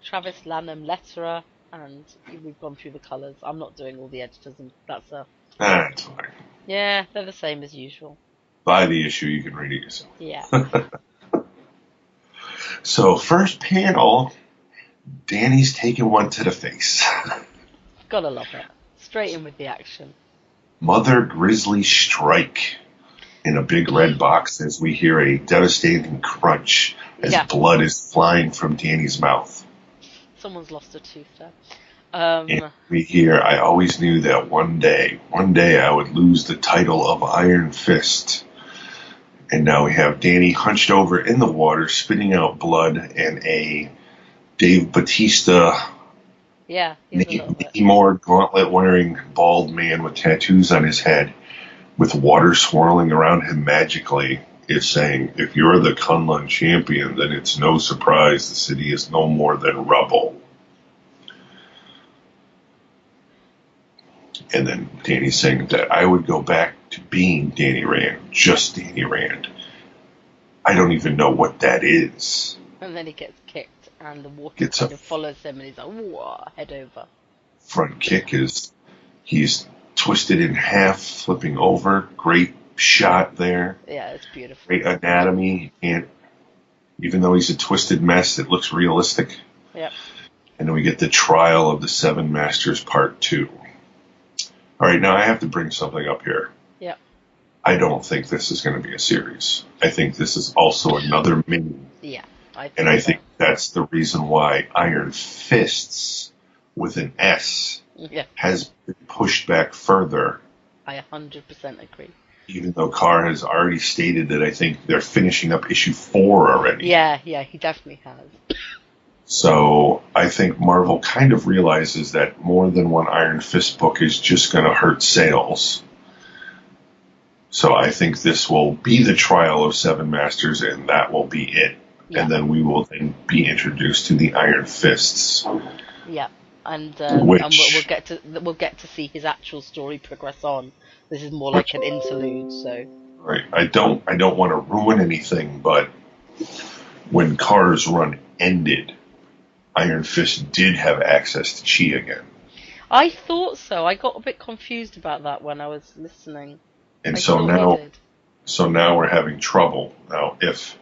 Travis Lanham letterer, and we've gone through the colours. I'm not doing all the editors, and that's That's fine. Yeah, they're the same as usual. Buy the issue, you can read it yourself. Yeah. So, first panel, Danny's taking one to the face. Gotta love it. Straight in with the action. Mother Grizzly Strike in a big red box as we hear a devastating crunch as blood is flying from Danny's mouth. Someone's lost a tooth there. And we hear, I always knew that one day I would lose the title of Iron Fist. And now we have Danny hunched over in the water, spitting out blood, and a Dave Bautista Namor gauntlet-wearing bald man with tattoos on his head, with water swirling around him magically, is saying, if you're the Kunlun champion, then it's no surprise the city is no more than rubble. And then Danny's saying that I would go back to being Danny Rand, just Danny Rand. I don't even know what that is. And then he gets kicked, and the water kind of follows him, and he's like, whoa, head over. Front kick is, he's twisted in half, flipping over. Great shot there. Yeah, it's beautiful. Great anatomy, and even though he's a twisted mess, it looks realistic. Yep. And then we get the Trial of the Seven Masters Part 2. All right, now I have to bring something up here. Yep. I don't think this is going to be a series. I think this is also another mini. Yeah. I think that's the reason why Iron Fists with an S has been pushed back further. I 100% agree. Even though Karl has already stated that I think they're finishing up issue 4 already. Yeah, he definitely has. So I think Marvel kind of realizes that more than one Iron Fist book is just going to hurt sales. So I think this will be the Trial of Seven Masters, and that will be it. Yeah. And then we will then be introduced to the Iron Fists. Yeah, and we'll get to see his actual story progress on. This is more like an interlude, so. Right. I don't want to ruin anything, but when Karl's run ended, Iron Fist did have access to chi again. I thought so. I got a bit confused about that when I was listening. And so now we're having trouble. Now, if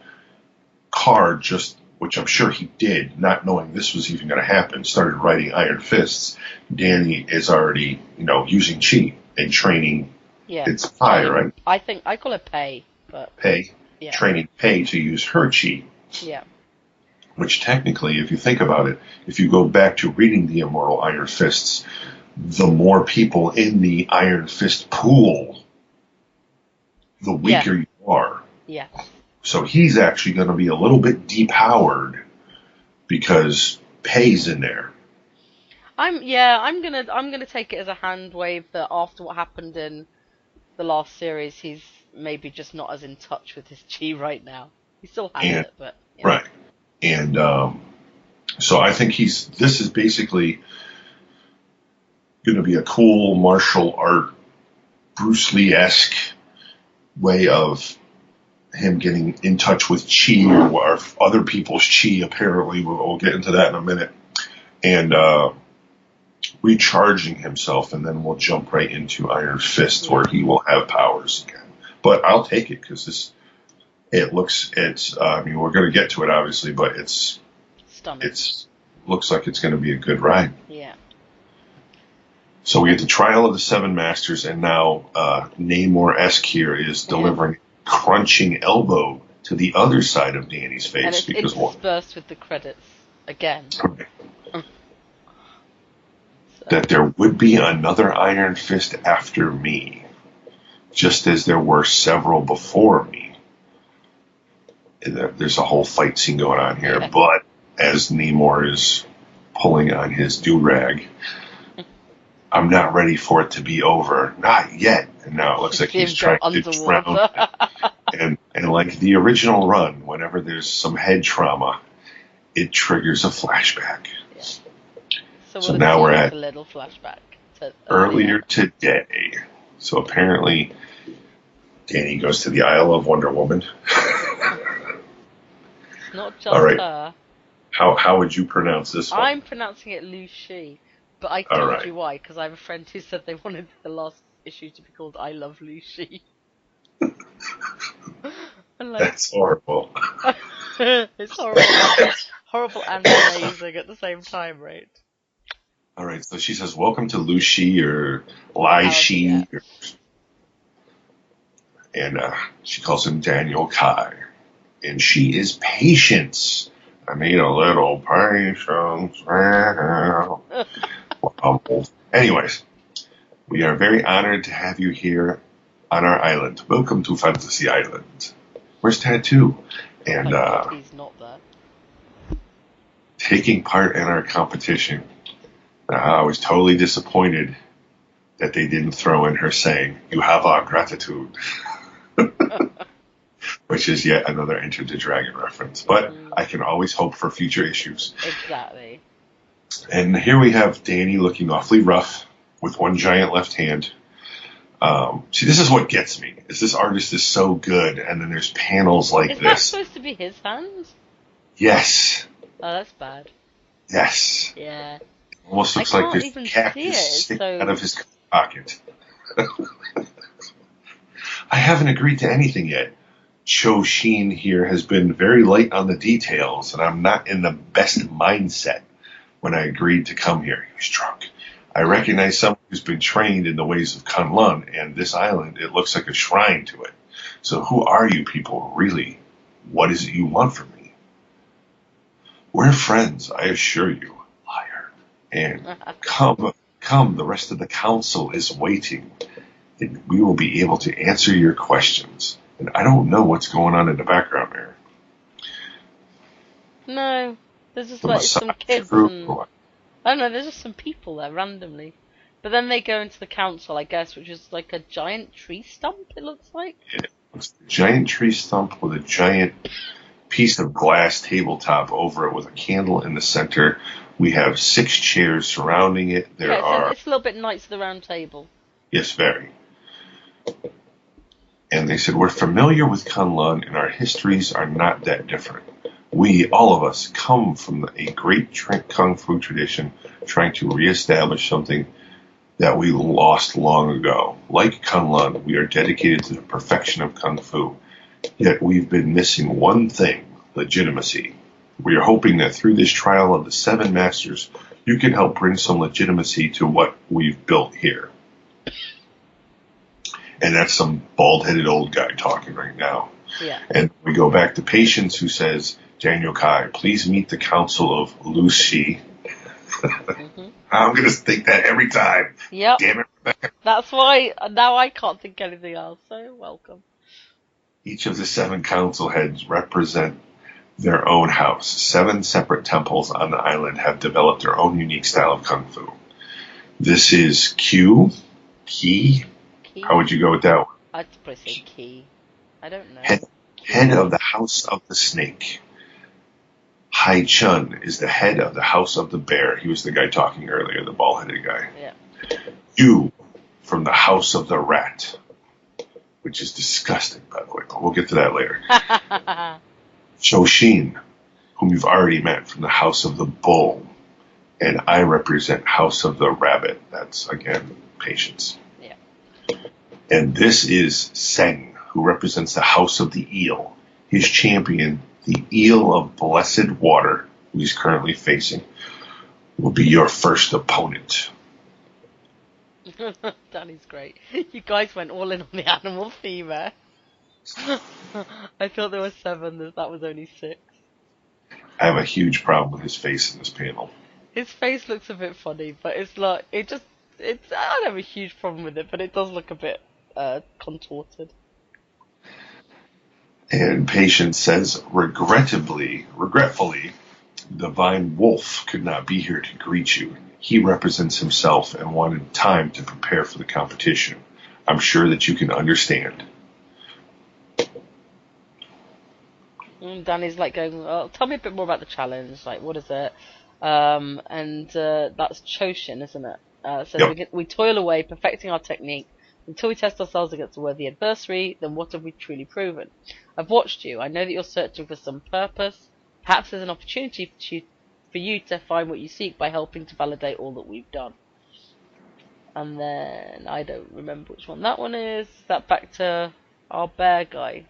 Karl just, which I'm sure he did, not knowing this was even going to happen, started writing Iron Fists, Danny is already, using chi and training. Yeah. It's Pi, right? I think I call it Pei, but Pei. Yeah. Training Pei to use her chi. Yeah. Which technically, if you think about it, if you go back to reading the Immortal Iron Fists, the more people in the Iron Fist pool, the weaker you are. Yeah. So he's actually going to be a little bit depowered because Pei's in there. I'm gonna take it as a hand wave that after what happened in the last series, he's maybe just not as in touch with his chi right now. He still has it, but right. And so I think this is basically going to be a cool martial art, Bruce Lee-esque way of him getting in touch with chi or other people's chi, apparently. We'll get into that in a minute. And recharging himself, and then we'll jump right into Iron Fist where he will have powers again. But I'll take it because we're going to get to it obviously, but looks like it's going to be a good ride. Yeah. So we get the Trial of the Seven Masters, and now Namor-esque here is delivering crunching elbow to the other side of Danny's face. And it's interspersed with the credits again. Okay. That there would be another Iron Fist after me, just as there were several before me. And there's a whole fight scene going on here, but as Namor is pulling on his do-rag, I'm not ready for it to be over. Not yet. And now it looks like he's trying to drown. And like the original run, whenever there's some head trauma, it triggers a flashback. Yeah. So now we're at a little flashback to earlier today. So apparently Danny goes to the Isle of Wonder Woman. It's not just her. How would you pronounce this one? I'm pronouncing it Lucy, but I told you why, because I have a friend who said they wanted the last issue to be called I Love Lucy. That's horrible. It's horrible. Horrible and amazing at the same time, right? All right, so she says, "Welcome to Lucy or Lai-Shi," and she calls him Daniel Kai, and she is Patience. I need a little patience. Anyways, we are very honored to have you here on our island. Welcome to Fantasy Island. Where's Tattoo? And he's not there. Taking part in our competition. I was totally disappointed that they didn't throw in her saying, "You have our gratitude," which is yet another Enter the Dragon reference. But I can always hope for future issues. Exactly. And here we have Danny looking awfully rough with one giant left hand. See, this is what gets me. Is this artist is so good, and then there's panels like this. Is that supposed to be his hand? Yes. Oh, that's bad. Yes. Yeah. Almost looks like there's cactus sticking out of his pocket. I haven't agreed to anything yet. Cho Sheen here has been very light on the details, and I'm not in the best mindset when I agreed to come here. He was drunk. I recognize someone who's been trained in the ways of Kunlun, and this island, it looks like a shrine to it. So who are you people, really? What is it you want from me? We're friends, I assure you, liar. And come, the rest of the council is waiting, and we will be able to answer your questions. And I don't know what's going on in the background there. No, there's just The like some massage kids crew and... or what? I don't know, there's just some people there randomly. But then they go into the council, I guess, which is like a giant tree stump, it looks like. It's a giant tree stump with a giant piece of glass tabletop over it with a candle in the center. We have 6 chairs surrounding it. It's a little bit Knights of the Round Table. Yes, very. And they said, we're familiar with Kunlun, and our histories are not that different. We, all of us, come from a great Kung Fu tradition trying to reestablish something that we lost long ago. Like Kunlun, we are dedicated to the perfection of Kung Fu. Yet we've been missing one thing, legitimacy. We are hoping that through this trial of the 7 masters, you can help bring some legitimacy to what we've built here. And that's some bald-headed old guy talking right now. Yeah. And we go back to Patience, who says, Daniel Kai, please meet the council of Lucy. Mm-hmm. I'm going to think that every time. Yep. Damn it, Rebecca. That's why now I can't think anything else, so welcome. Each of the 7 council heads represent their own house. 7 separate temples on the island have developed their own unique style of Kung Fu. This is Key. Key? How would you go with that one? I'd probably say Key. I don't know. Head of the House of the Snake. Hai Chun is the head of the House of the Bear. He was the guy talking earlier, the bald-headed guy. Yeah. Yu from the House of the Rat, which is disgusting, by the way, but we'll get to that later. Shoshin, whom you've already met, from the House of the Bull. And I represent House of the Rabbit. That's, again, Patience. Yeah. And this is Seng, who represents the House of the Eel. His champion, the Eel of Blessed Water, who he's currently facing, will be your first opponent. Danny's great. You guys went all in on the animal theme there. I thought there were 7, that was only 6. I have a huge problem with his face in this panel. His face looks a bit funny, but it's like, I don't have a huge problem with it, but it does look a bit contorted. And Patience says, regretfully, Divine Wolf could not be here to greet you. He represents himself and wanted time to prepare for the competition. I'm sure that you can understand. And Danny's like going, well, tell me a bit more about the challenge. Like, what is it? And that's Choshin, isn't it? So Yep. we toil away, perfecting our technique until we test ourselves against a worthy adversary. Then what have we truly proven? I've watched you. I know that you're searching for some purpose. Perhaps there's an opportunity for you to find what you seek by helping to validate all that we've done. And then I don't remember which one that one is. Is that back to our bear guy?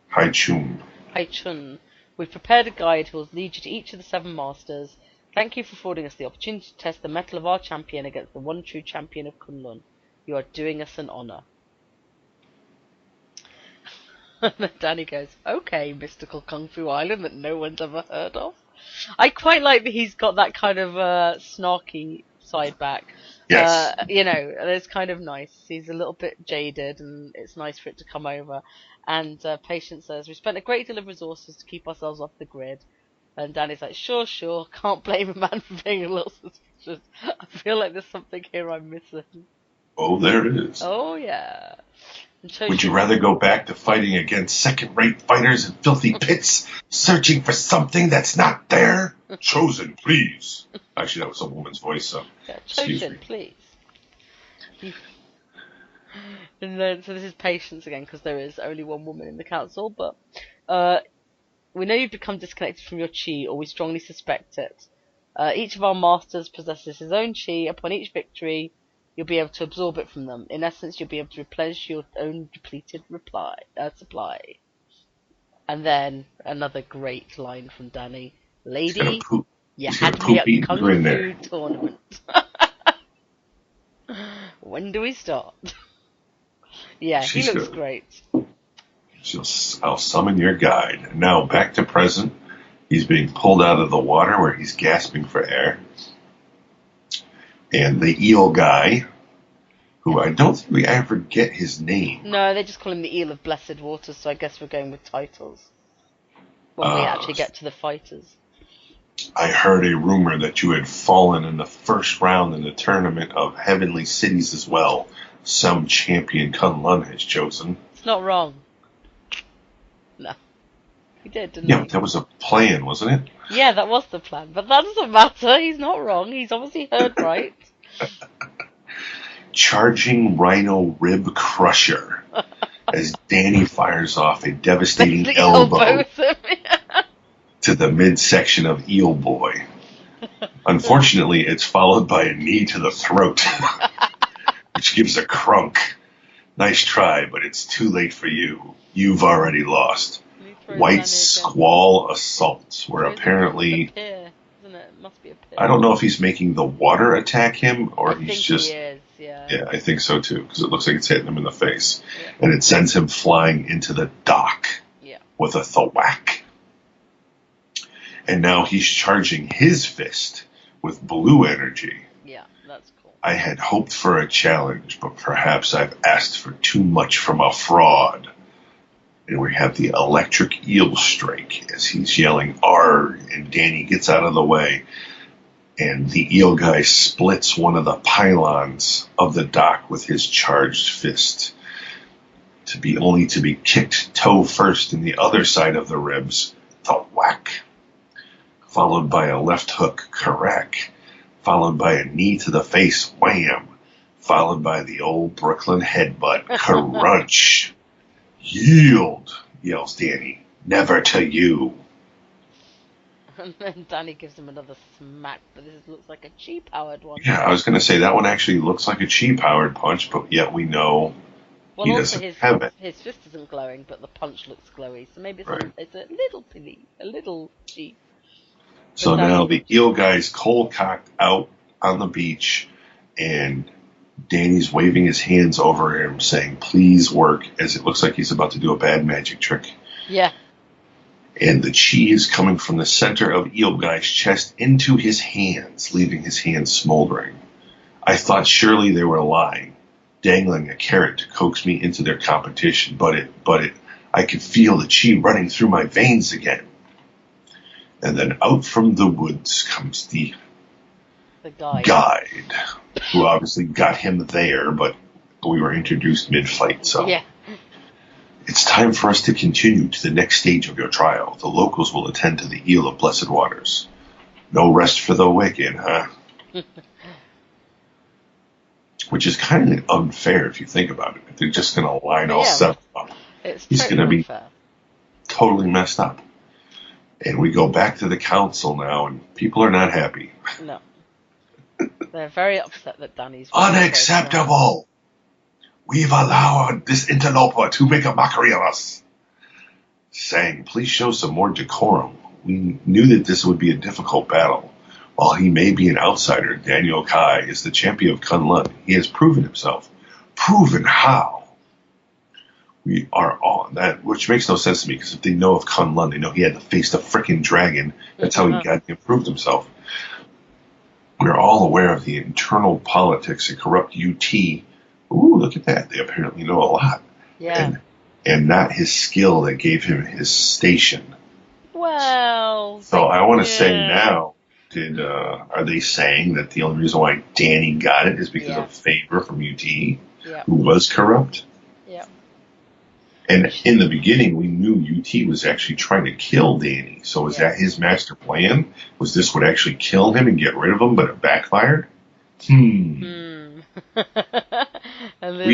Hai Chun. Hai Chun. We've prepared a guide who will lead you to each of the 7 masters. Thank you for affording us the opportunity to test the mettle of our champion against the one true champion of Kunlun. You are doing us an honour. And then Danny goes, okay, mystical Kung Fu island that no one's ever heard of. I quite like that he's got that kind of snarky side back. Yes. It's kind of nice. He's a little bit jaded, and it's nice for it to come over. And Patience says, we spent a great deal of resources to keep ourselves off the grid. And Danny's like, sure, can't blame a man for being a little suspicious. I feel like there's something here I'm missing. Oh, there it is. Oh, yeah. Would you rather go back to fighting against second-rate fighters in filthy pits, searching for something that's not there? Chosen, please. Actually, that was a woman's voice, so Yeah, excuse Chosen, me. please. And then, so this is Patience again, because there is only one woman in the council, but we know you've become disconnected from your chi, or we strongly suspect it. Each of our masters possesses his own chi. Upon each victory, you'll be able to absorb it from them. In essence, you'll be able to replenish your own depleted supply. And then another great line from Danny. He's gonna Lady, poop. you He's gonna had me poop at eat Kung her in Fu there. tournament. When do we start? Yeah, he She's looks good. great. I'll summon your guide. Now back to present. He's being pulled out of the water where he's gasping for air. And the eel guy, who I don't think we ever get his name. No, they just call him the Eel of Blessed Waters, so I guess we're going with titles. When we actually get to the fighters. I heard a rumor that you had fallen in the first round in the tournament of Heavenly Cities as well. Some champion Kunlun has chosen. It's not wrong. No. He did, didn't Yeah, he? but that was a plan, wasn't it? Yeah, that was the plan. But that doesn't matter. He's not wrong. He's obviously heard right. Charging Rhino Rib Crusher as Danny fires off a devastating Basically elbow elbows him. to the midsection of Eel Boy. Unfortunately, it's followed by a knee to the throat, which gives a crunk. Nice try, but it's too late for you. You've already lost. White Squall Assault, where apparently... Pier, isn't it? It must be a pier. I don't know if he's making the water attack him, or he's just... He is, yeah. Yeah, I think so too, because it looks like it's hitting him in the face. Yeah. And it sends him flying into the dock with a thwack. And now he's charging his fist with blue energy. Yeah, that's cool. I had hoped for a challenge, but perhaps I've asked for too much from a fraud. And we have the electric eel strike as he's yelling "Arg!" and Danny gets out of the way. And the eel guy splits one of the pylons of the dock with his charged fist, to be kicked toe first in the other side of the ribs, the whack, followed by a left hook, correct, followed by a knee to the face, wham, followed by the old Brooklyn headbutt, crunch. Yield, yells Danny. Never to you. And then Danny gives him another smack, but this looks like a chi-powered one. Yeah, I was going to say that one actually looks like a chi-powered punch, but yet we know he doesn't have it. His fist isn't glowing, but the punch looks glowy, so maybe it's Right. a little pilly, a little chi. So now the eel guy's cold-cocked out on the beach, and Danny's waving his hands over him, saying, "Please work," as it looks like he's about to do a bad magic trick. Yeah. And the chi is coming from the center of Eel Guy's chest into his hands, leaving his hands smoldering. I thought surely they were lying, dangling a carrot to coax me into their competition, but I could feel the chi running through my veins again. And then out from the woods comes the guide, who obviously got him there, but we were introduced mid-fight, so... Yeah. It's time for us to continue to the next stage of your trial. The locals will attend to the Eel of Blessed Waters. No rest for the wicked, huh? Which is kind of unfair if you think about it. If they're just going to line all seven up, he's going to be totally messed up. And we go back to the council now, and people are not happy. No. They're very upset that Danny's... Unacceptable! We've allowed this interloper to make a mockery of us. Saying, please show some more decorum. We knew that this would be a difficult battle. While he may be an outsider, Daniel Kai is the champion of Kunlun. He has proven himself. Proven how? We are on that, which makes no sense to me, because if they know of Kunlun, they know he had to face the frickin' dragon. That's how he improved himself. We're all aware of the internal politics and corrupt UT. Ooh, look at that. They apparently know a lot. Yeah. And not his skill that gave him his station. Well... So I want to say now, are they saying that the only reason why Danny got it is because of favor from UT, who was corrupt? Yeah. And in the beginning, we knew UT was actually trying to kill Danny. So was that his master plan? Was this what actually kill him and get rid of him, but it backfired? We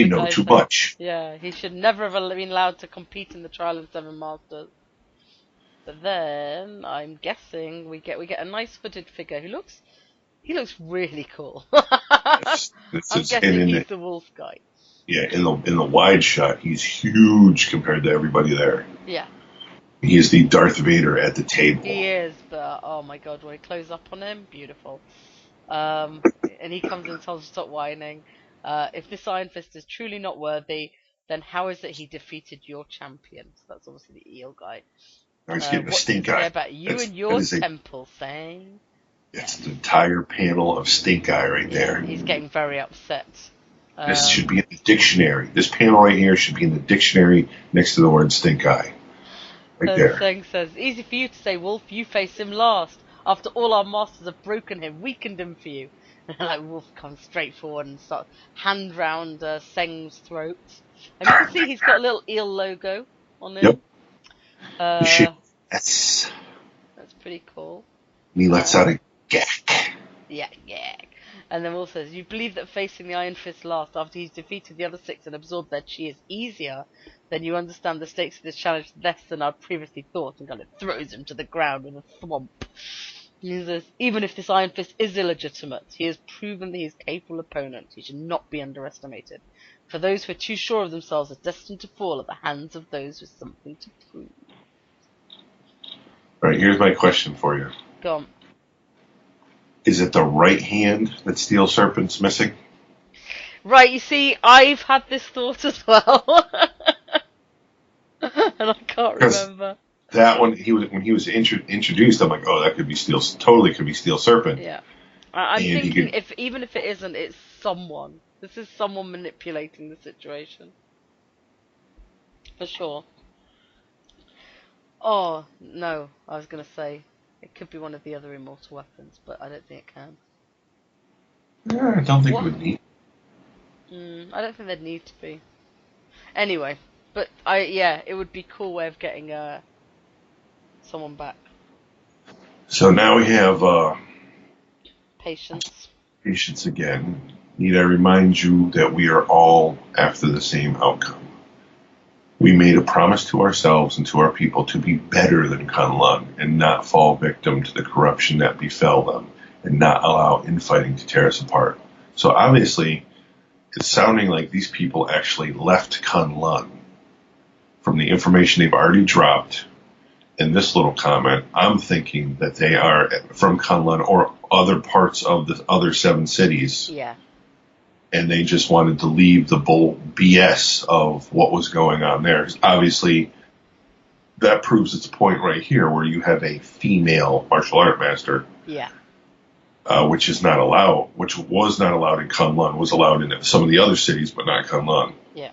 know too much. Yeah, he should never have been allowed to compete in the Trial of Seven Masters. But then, I'm guessing, we get a nice hooded figure who looks... He looks really cool. This I'm is, and guessing in he's the, the wolf guy. yeah, in the wide shot, he's huge compared to everybody there. Yeah, He is the Darth Vader at the table. he is, but oh my god, when we close up on him, beautiful. And he comes in and tells us to stop whining. If this Iron Fist is truly not worthy, then how is it he defeated your champion? So that's obviously the eel guy. He's getting a What does it stink say eye. about you That's, and that your is a, temple, saying? it's an entire panel of stink eye right Yeah, there. he's getting very upset. This should be in the dictionary. This panel right here should be in the dictionary next to the word stink eye. Right there. Seng says, easy for you to say, Wolf, you face him last. After all our masters have broken him, weakened him for you. And like Wolf comes straight forward and starts hand round Seng's throat. And you can see he's got a little eel logo on him. Yep. That's pretty cool. And he lets out a gag. Yeah. And then Wolf says, you believe that facing the Iron Fist last after he's defeated the other 6 and absorbed their chi is easier, then you understand the stakes of this challenge less than I'd previously thought, and kind of throws him to the ground with a thwomp. He says, even if this Iron Fist is illegitimate, he has proven that he is a capable opponent. He should not be underestimated. For those who are too sure of themselves are destined to fall at the hands of those with something to prove. Alright, here's my question for you. Go on. Is it the right hand that Steel Serpent's missing? Right, you see, I've had this thought as well. And I can't remember. That one, when he was introduced, I'm like, oh, that could be totally could be Steel Serpent. Yeah. I'm thinking, even if it isn't, it's someone. This is someone manipulating the situation. For sure. Oh, no, I was going to say, it could be one of the other immortal weapons, but I don't think it can. Yeah, I don't think it would need. I don't think they'd need to be. Anyway, but it would be a cool way of getting someone back. So now we have Patience. Patience again. Need I remind you that we are all after the same outcome. We made a promise to ourselves and to our people to be better than Kunlun and not fall victim to the corruption that befell them and not allow infighting to tear us apart. So obviously, it's sounding like these people actually left Kunlun. From the information they've already dropped in this little comment, I'm thinking that they are from Kunlun or other parts of the other 7 cities. Yeah. And they just wanted to leave the bull BS of what was going on there. Obviously, that proves its point right here, where you have a female martial art master. Yeah. Which was not allowed in Kunlun, was allowed in some of the other cities, but not Kunlun. Yeah.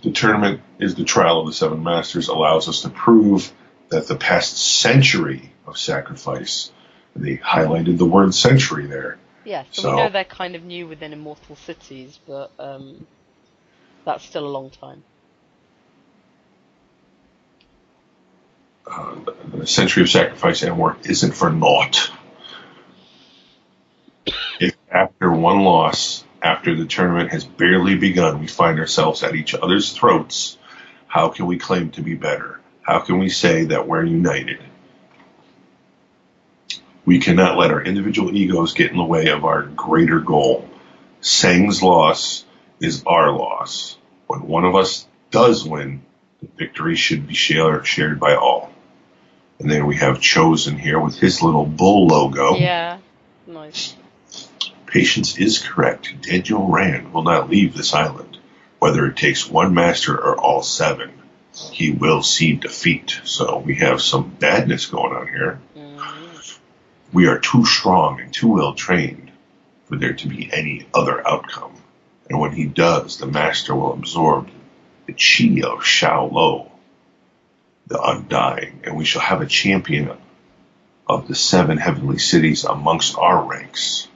The tournament is the trial of the 7 masters, allows us to prove that the past century of sacrifice, they highlighted the word century there. Yeah, so we know they're kind of new within immortal cities, but that's still a long time. The century of sacrifice and work isn't for naught. If after one loss, after the tournament has barely begun, we find ourselves at each other's throats, how can we claim to be better? How can we say that we're united? We cannot let our individual egos get in the way of our greater goal. Seng's loss is our loss. When one of us does win, the victory should be shared by all. And then we have Chosen here with his little bull logo. Yeah, nice. Patience is correct. Daniel Rand will not leave this island. Whether it takes one master or all 7, he will see defeat. So we have some badness going on here. We are too strong and too well trained for there to be any other outcome. And when he does, the master will absorb the chi of Shao Lo, the undying, and we shall have a champion of the 7 heavenly cities amongst our ranks.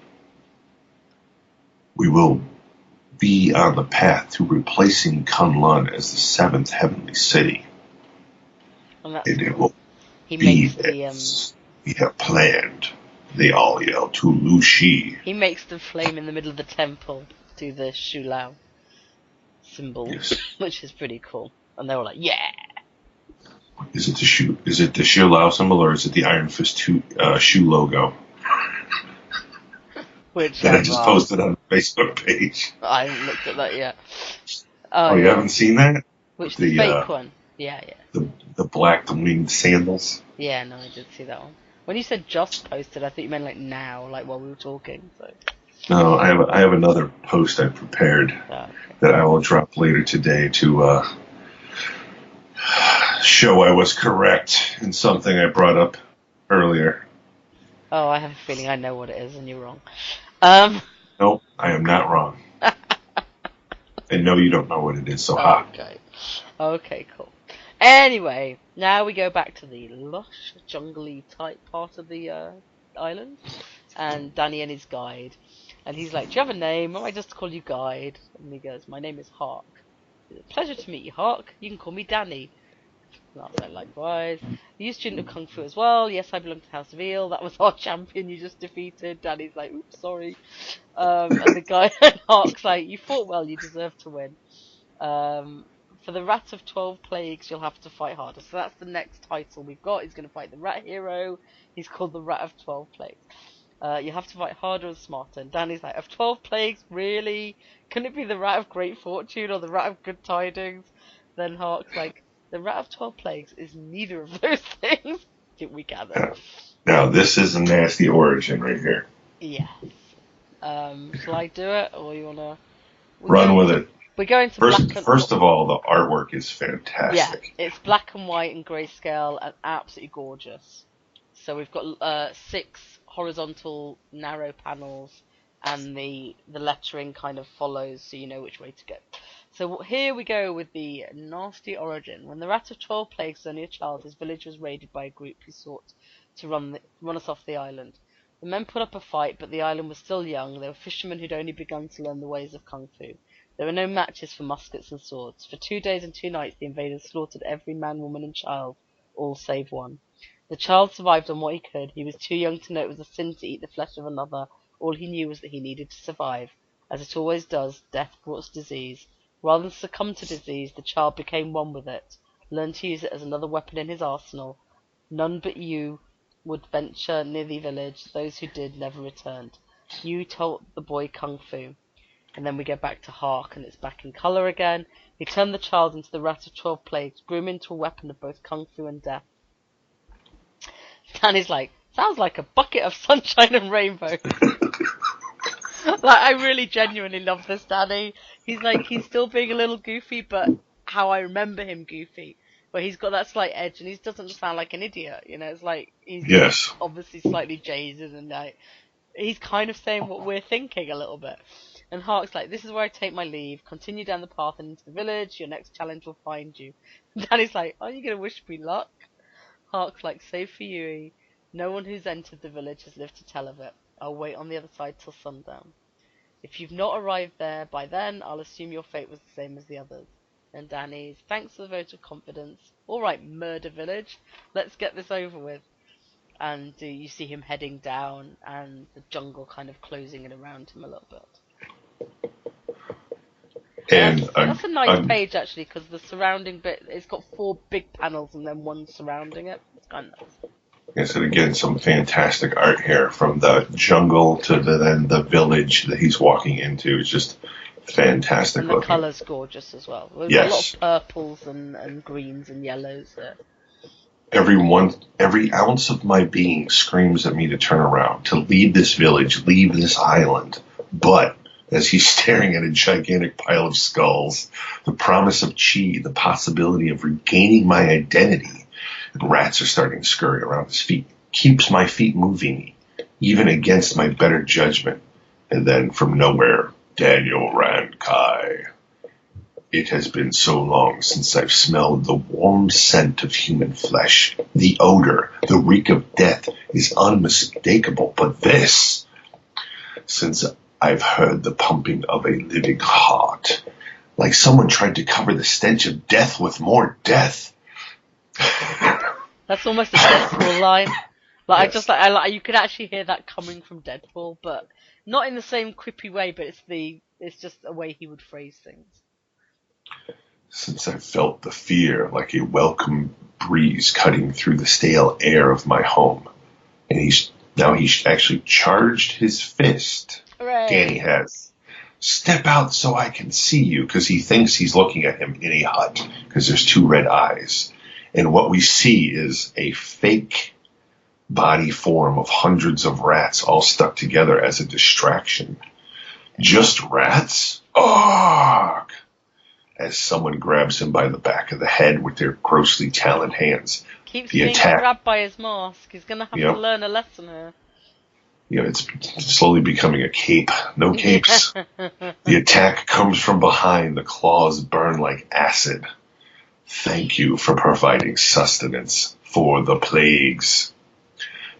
We will be on the path to replacing Kunlun as the 7th heavenly city. And it will be as we have planned. They all yell to Lu Shi. He makes the flame in the middle of the temple do the Shu Lao symbol, yes. Which is pretty cool. And they're all like, yeah! Is it the Shu Lao symbol or is it the Iron Fist Shu logo? that I just posted on the Facebook page. I haven't looked at that yet. Oh, you haven't seen that? Which, the fake one? Yeah. The black winged sandals. Yeah, no, I did see that one. When you said just posted, I thought you meant like now, like while we were talking. So. No, I have another post I prepared that I will drop later today to show I was correct in something I brought up earlier. Oh, I have a feeling I know what it is and you're wrong. Nope, I am not wrong. I know you don't know what it is, so Okay, cool. Anyway, now we go back to the lush, jungly type part of the island, and Danny and his guide. And he's like, do you have a name? Or I just call you Guide? And he goes, my name is Hark. Pleasure to meet you, Hark. You can call me Danny. And I was like, likewise. Are you a student of Kung Fu as well? Yes, I belong to House of Eel. That was our champion you just defeated. Danny's like, oops, sorry. And the guy, and Hark's like, you fought well, you deserve to win. For the Rat of 12 Plagues, you'll have to fight harder. So that's the next title we've got. He's going to fight the Rat Hero. He's called the Rat of 12 Plagues. You have to fight harder and smarter. And Danny's like, of 12 plagues, really? Couldn't it be the Rat of Great Fortune or the Rat of Good Tidings? Then Hark's like, the Rat of 12 Plagues is neither of those things. Did we gather? Now, this is a nasty origin right here. Yes. Shall I do it, or you want to... Run with it. We're going to First of all, the artwork is fantastic. Yeah, it's black and white and grayscale and absolutely gorgeous. So we've got 6 horizontal narrow panels, and the lettering kind of follows, so you know which way to go. So here we go with the nasty origin. When the Rat of 12 Plagues was only a child, his village was raided by a group who sought to run us off the island. The men put up a fight, but the island was still young. They were fishermen who'd only begun to learn the ways of Kung Fu. There were no matches for muskets and swords. For 2 days and 2 nights the invaders slaughtered every man, woman and child, all save one. The child survived on what he could. He was too young to know it was a sin to eat the flesh of another. All he knew was that he needed to survive. As it always does, death brought disease. Rather than succumb to disease, the child became one with it, learned to use it as another weapon in his arsenal. None but you would venture near the village. Those who did never returned. You taught the boy Kung Fu. And then we go back to Hark, and it's back in colour again. He turned the child into the Rat of 12 Plagues, grew him into a weapon of both Kung Fu and death. Danny's like, sounds like a bucket of sunshine and rainbows. Like, I really genuinely love this Danny. He's like, he's still being a little goofy, but how I remember him goofy. Where he's got that slight edge, and he doesn't sound like an idiot, you know, it's like, he's obviously slightly jaded, and like, he's kind of saying what we're thinking a little bit. And Hark's like, this is where I take my leave. Continue down the path and into the village. Your next challenge will find you. And Danny's like, aren't you going to wish me luck? Hark's like, save for you. No one who's entered the village has lived to tell of it. I'll wait on the other side till sundown. If you've not arrived there by then, I'll assume your fate was the same as the others. And Danny's, thanks for the vote of confidence. All right, murder village. Let's get this over with. And you see him heading down, and the jungle kind of closing in around him a little bit. And that's a nice page, actually, because the surrounding bit, it's got 4 big panels and then one surrounding it. It's kind of nice. Yes, and again, some fantastic art here, from the jungle to then the village that he's walking into. It's just fantastic and the looking. Colour's gorgeous as well. There's a lot of purples and greens and yellows there. Every ounce of my being screams at me to turn around, to leave this village, leave this island. But as he's staring at a gigantic pile of skulls, the promise of chi, the possibility of regaining my identity, and rats are starting to scurry around his feet, keeps my feet moving, even against my better judgment. And then from nowhere, Daniel Rand Kai. It has been so long since I've smelled the warm scent of human flesh. The odor, the reek of death is unmistakable. But this, since I've heard the pumping of a living heart, like someone tried to cover the stench of death with more death. That's almost a Deadpool line. Like, yes. I like you could actually hear that coming from Deadpool, but not in the same quippy way. But it's just a way he would phrase things. Since I felt the fear like a welcome breeze cutting through the stale air of my home, and he's actually charged his fist. Danny Hooray! has. Step out so I can see you, because he thinks he's looking at him in a hut, because there's two red eyes. And what we see is a fake body form of hundreds of rats all stuck together as a distraction. Just rats? Ugh! As someone grabs him by the back of the head with their grossly taloned hands. Keeps The being attack. grabbed by his mask. He's gonna have Yep. to learn a lesson here. It's slowly becoming a cape. No capes. The attack comes from behind. The claws burn like acid. Thank you for providing sustenance for the plagues.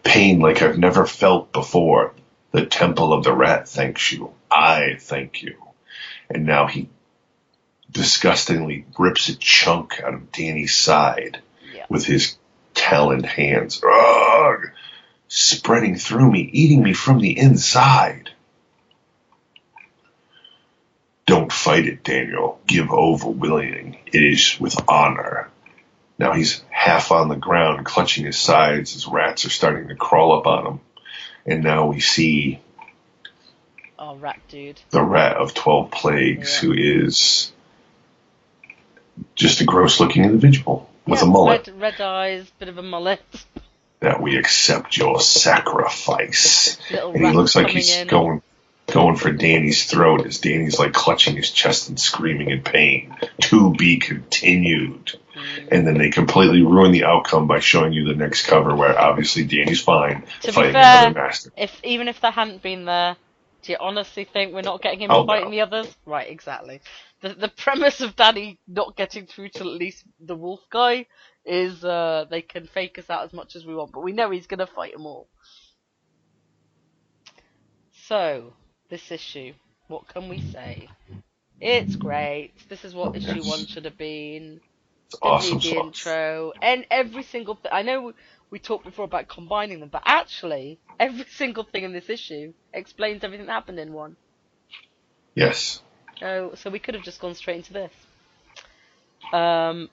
Pain like I've never felt before. The temple of the rat thanks you. I thank you. And now he disgustingly rips a chunk out of Danny's side with his taloned hands. Ugh! Spreading through me, eating me from the inside. Don't fight it, Daniel. Give over willingly. It is with honor. Now he's half on the ground, clutching his sides as rats are starting to crawl up on him. And now we see rat dude. The rat of 12 plagues, who is just a gross-looking individual with a mullet. Red eyes, bit of a mullet. That we accept your sacrifice. Little And he looks like coming he's in. going for Danny's throat as Danny's like clutching his chest and screaming in pain. To be continued. And then they completely ruin the outcome by showing you the next cover where obviously Danny's fine To fighting be fair, another master. even if that hadn't been there, do you honestly think we're not getting him Oh, fighting no. the others? Right, exactly. The premise of Danny not getting through to at least the wolf guy is they can fake us out as much as we want, but we know he's going to fight them all. So, this issue, what can we say? It's great. This is what issue 1 should have been. It's Didn't awesome need the stuff. intro. And every single thing. I know we talked before about combining them, but actually, every single thing in this issue explains everything that happened in one. Yes. So we could have just gone straight into this. And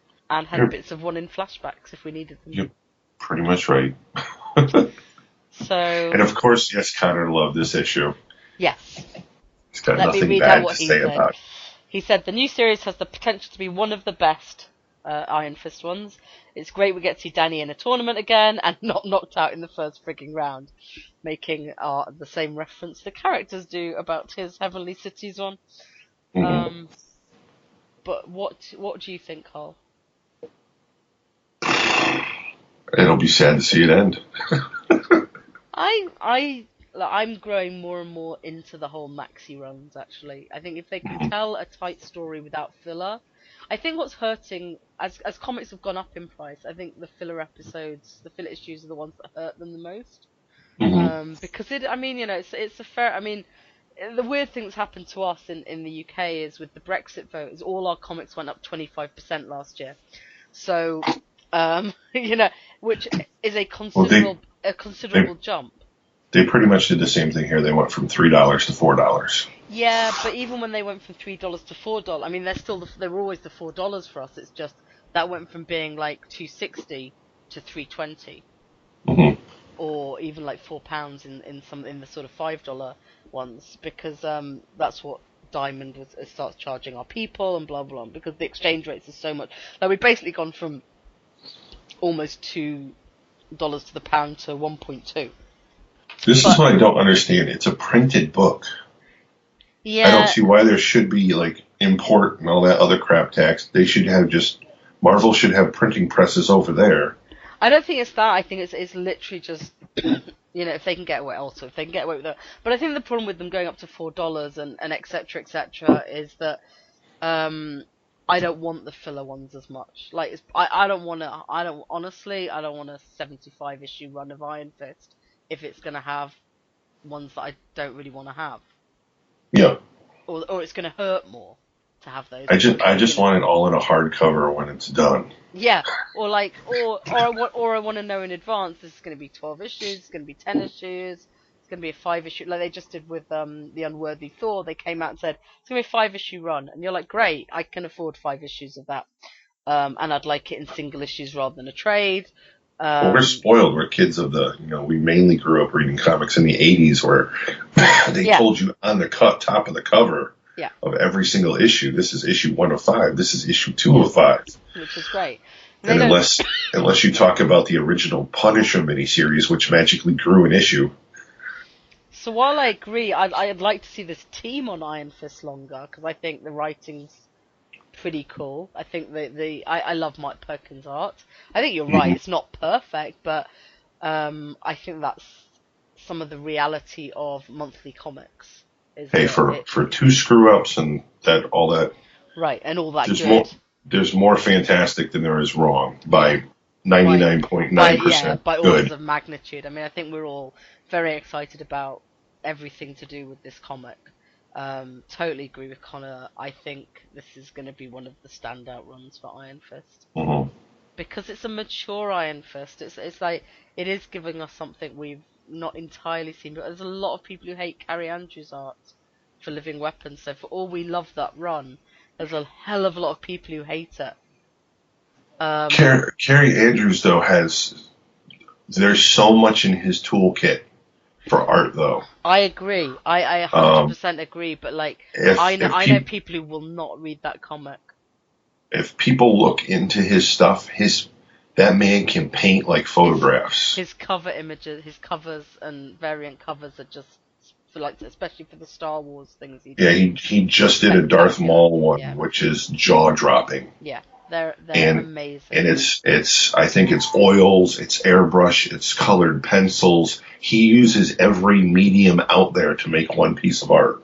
had bits of one in flashbacks if we needed them. You're pretty much right. So. And of course, yes, Connor loved this issue. Yes. He's got Let me nothing read bad out what to he say said. about it. He said, the new series has the potential to be one of the best Iron Fist ones. It's great we get to see Danny in a tournament again and not knocked out in the first frigging round. Making the same reference the characters do about his Heavenly Cities one. Mm-hmm. But what do you think, Karl? It'll be sad to see it end. I'm growing more and more into the whole maxi runs, actually. I think if they can tell a tight story without filler, I think what's hurting, as comics have gone up in price, I think the filler episodes, the filler issues are the ones that hurt them the most. Mm-hmm. Because it's a fair, the weird thing that's happened to us in the UK is with the Brexit vote, is all our comics went up 25% last year. So, which is a considerable jump. They pretty much did the same thing here. They went from $3 to $4. Yeah, but even when they went from $3 to $4, they were always the $4 for us. It's just that went from being like $2.60 to $3.20, or even like £4 in the sort of $5 ones, because that's what Diamond starts charging our people and blah blah, because the exchange rates are so much. Like we've basically gone from almost $2 to the pound to 1.2. This is what I don't understand. It's a printed book. Yeah. I don't see why there should be like import and all that other crap tax. They should have Marvel should have printing presses over there. I don't think it's that. I think it's literally just if they can get away with that. But I think the problem with them going up to $4 and et cetera, is that I don't want the filler ones as much. Like I don't want a 75 issue run of Iron Fist if it's going to have ones that I don't really want to have. Yeah. Or it's going to hurt more to have those. I just want it all in a hardcover when it's done. Yeah, or I want to know in advance. This is going to be 12 issues. It's going to be 10 issues. It's going to be a 5-issue, like they just did with the Unworthy Thor. They came out and said it's going to be a 5-issue run, and you're like, great, I can afford 5 issues of that, and I'd like it in single issues rather than a trade. Well, we're spoiled. We're kids of we mainly grew up reading comics in the 80s where they told you on the top of the cover of every single issue, this is issue 1 of 5, this is issue 2 of 5. Which is great. And unless you talk about the original Punisher miniseries, which magically grew an issue. So while I agree, I'd like to see this team on Iron Fist longer, because I think the writing's pretty cool. I think I love Mike Perkins' art. I think you're right, it's not perfect, but I think that's some of the reality of monthly comics. For 2 screw-ups and all that... Right, and all that good. There's more fantastic than there is wrong by 99.9% by good. orders of magnitude. I mean, I think we're all very excited about everything to do with this comic. Totally agree with Connor. I think this is going to be one of the standout runs for Iron Fist. Because it's a mature Iron Fist. It's like, it is giving us something we've not entirely seen. But there's a lot of people who hate Carrie Andrews' art for Living Weapons. So for all we love that run, there's a hell of a lot of people who hate it. Carrie Andrews, though, there's so much in his toolkit for art, though. I agree. I 100% agree. But I know people who will not read that comic. If people look into his stuff, that man can paint like photographs. His cover images, his covers and variant covers are just especially for the Star Wars things he did. Yeah, he just did a Darth Maul one, which is jaw dropping. Yeah, they're amazing. And I think it's oils, it's airbrush, it's colored pencils. He uses every medium out there to make one piece of art.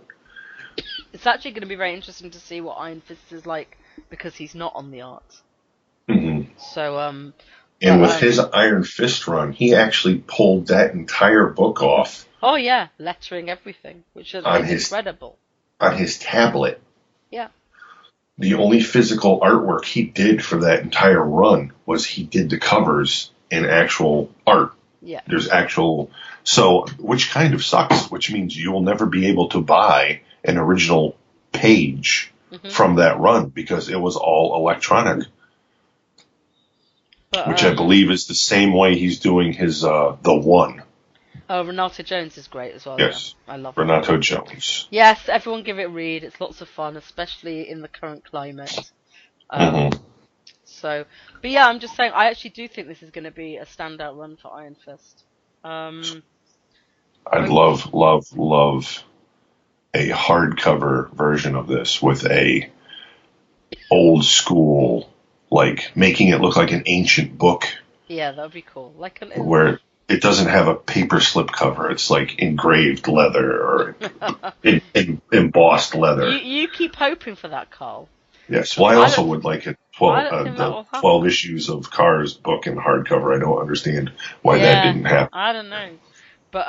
It's actually going to be very interesting to see what Iron Fist is like because he's not on the art. So and with his Iron Fist run, he actually pulled that entire book off. Oh yeah, lettering everything, which is incredible. On his tablet. Yeah. The only physical artwork he did for that entire run was he did the covers in actual art. Yeah. There's which kind of sucks, which means you'll never be able to buy an original page from that run because it was all electronic. Which I believe is the same way he's doing his the one. Oh, Renato Jones is great as well. Yes, yeah. I love Renato Jones. Yes, everyone give it a read. It's lots of fun, especially in the current climate. So, but yeah, I'm just saying, I actually do think this is going to be a standout run for Iron Fist. I'd love a hardcover version of this with a old school, making it look like an ancient book. Yeah, that would be cool. Where it doesn't have a paper slip cover. It's engraved leather or embossed leather. You keep hoping for that, Karl. Yes. Well, I also would like the 12 issues of Cars book in hardcover. I don't understand why that didn't happen. I don't know. But,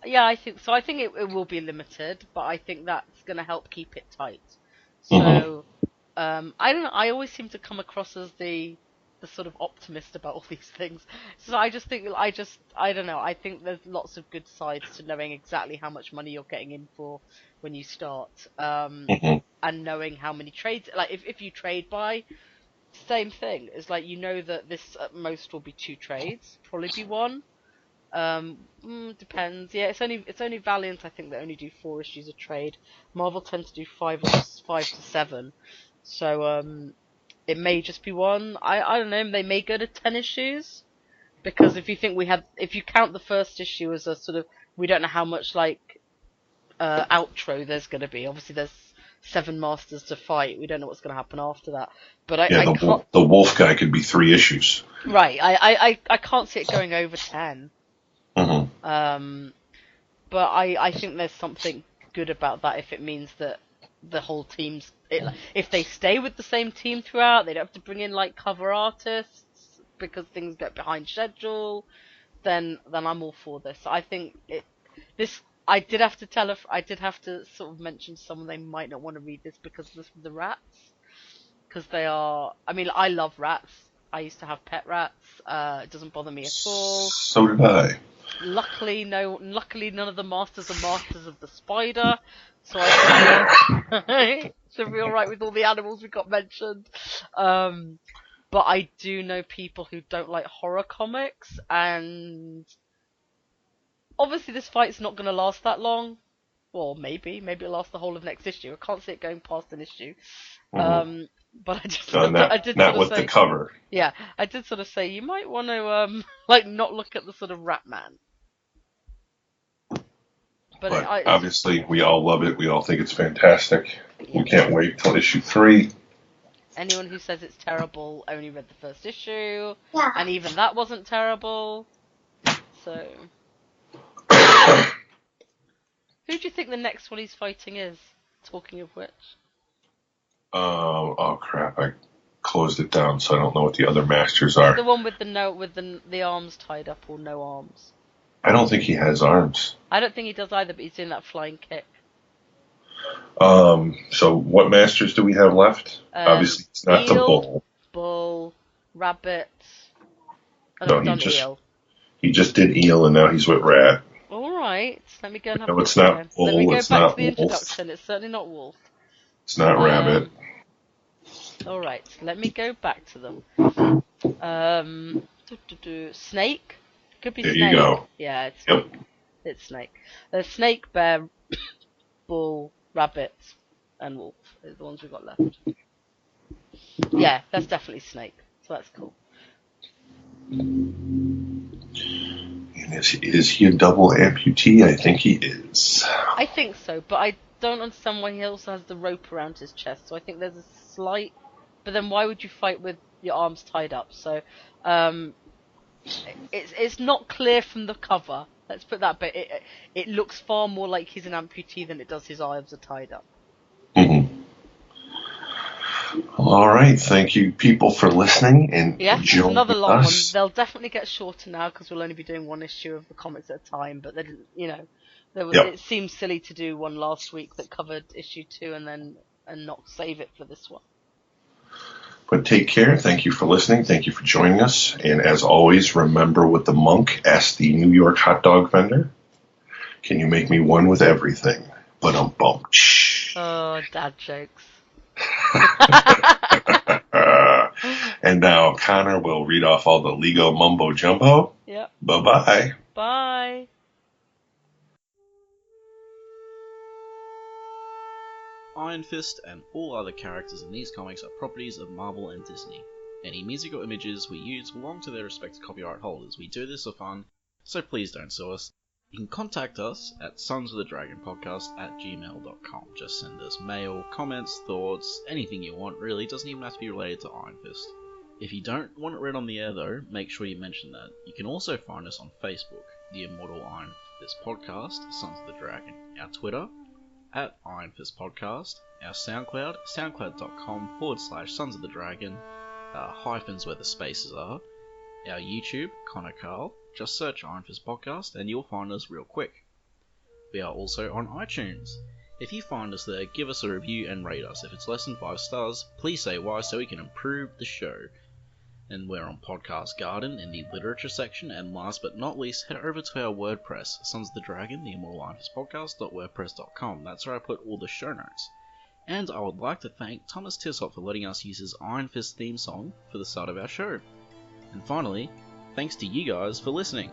yeah, I think it will be limited, but I think that's going to help keep it tight. So, I don't know, I always seem to come across as the sort of optimist about all these things. So I don't know, I think there's lots of good sides to knowing exactly how much money you're getting in for when you start, and knowing how many trades, if you trade by, same thing, it's that this at most will be 2 trades, probably be 1. Depends. Yeah, it's only Valiant, I think, that only do 4 issues a trade. Marvel tends to do 5 to 7. So it may just be 1. I don't know. They may go to 10 issues because if you count the first issue as a sort of, we don't know how much outro there's going to be. Obviously, there's 7 masters to fight. We don't know what's going to happen after that. But the wolf guy could be 3 issues. Right. I can't see it going over 10. But I think there's something good about that if it means that the whole team's... if they stay with the same team throughout, they don't have to bring in cover artists because things get behind schedule, then I'm all for this. I think I did have to sort of mention to someone they might not want to read this because of the rats. Because they are... I mean, I love rats. I used to have pet rats. It doesn't bother me at all. So did I. Luckily none of the masters are masters of the spider, so I should be alright with all the animals we got mentioned. but I do know people who don't like horror comics, and obviously this fight's not going to last that long. Well, maybe it'll last the whole of next issue. I can't see it going past an issue. But I did not sort of with say, the cover. yeah, I did sort of say you might want to like not look at the sort of Rat Man. But it's, obviously, we all love it. We all think it's fantastic. Yeah. We can't wait till issue 3. Anyone who says it's terrible only read the first issue, and even that wasn't terrible. So, who do you think the next one he's fighting is? Talking of which. Oh crap! I closed it down, so I don't know what the other masters are. The one with the arms tied up or no arms. I don't think he has arms. I don't think he does either, but he's doing that flying kick. So what masters do we have left? Obviously, it's not the bull, rabbit. No, he just did eel, and now he's with rat. All right, let me go and have no, a it's not bull. Let me go it's back not to the wolf. introduction. It's certainly not wolf. It's not rabbit. All right, let me go back to them. Snake. Could be there snake. You go. Yeah, it's snake. There's snake, bear, bull, rabbit, and wolf. Are the ones we've got left. Yeah, that's definitely snake. So that's cool. And is he a double amputee? I think he is. I think so, but I don't understand why he also has the rope around his chest. So I think there's a slight. But then why would you fight with your arms tied up? So it's not clear from the cover. Let's put that. But it looks far more like he's an amputee than it does his arms are tied up. Mm-hmm. All right, thank you, people, for listening and it's another long one. They'll definitely get shorter now because we'll only be doing one issue of the comics at a time. But they didn't, it seemed silly to do one last week that covered issue 2 and not save it for this one. But take care. Thank you for listening. Thank you for joining us. And as always, remember what the monk asked the New York hot dog vendor. Can you make me one with everything? But Oh, dad jokes. And now Connor will read off all the Lego mumbo jumbo. Yep. Bye-bye. Bye. Iron Fist and all other characters in these comics are properties of Marvel and Disney. Any music or images we use belong to their respective copyright holders. We do this for fun, so please don't sue us. You can contact us at sonsofthedragonpodcast@gmail.com. Just send us mail, comments, thoughts, anything you want really. It doesn't even have to be related to Iron Fist. If you don't want it read on the air though, make sure you mention that. You can also find us on Facebook, the Immortal Iron Fist Podcast, Sons of the Dragon, our Twitter, @Iron Fist Podcast, our SoundCloud, soundcloud.com/Sons of the Dragon, hyphens where the spaces are, our YouTube, Karl, just search Iron Fist Podcast and you'll find us real quick. We are also on iTunes. If you find us there, give us a review and rate us. If it's less than 5 stars, please say why so we can improve the show. And we're on Podcast Garden in the literature section, and last but not least, head over to our WordPress, Sons of the Dragon, the Immortal Iron Fist Podcast.wordpress.com. That's where I put all the show notes. And I would like to thank Thomas Tissot for letting us use his Iron Fist theme song for the start of our show. And finally, thanks to you guys for listening.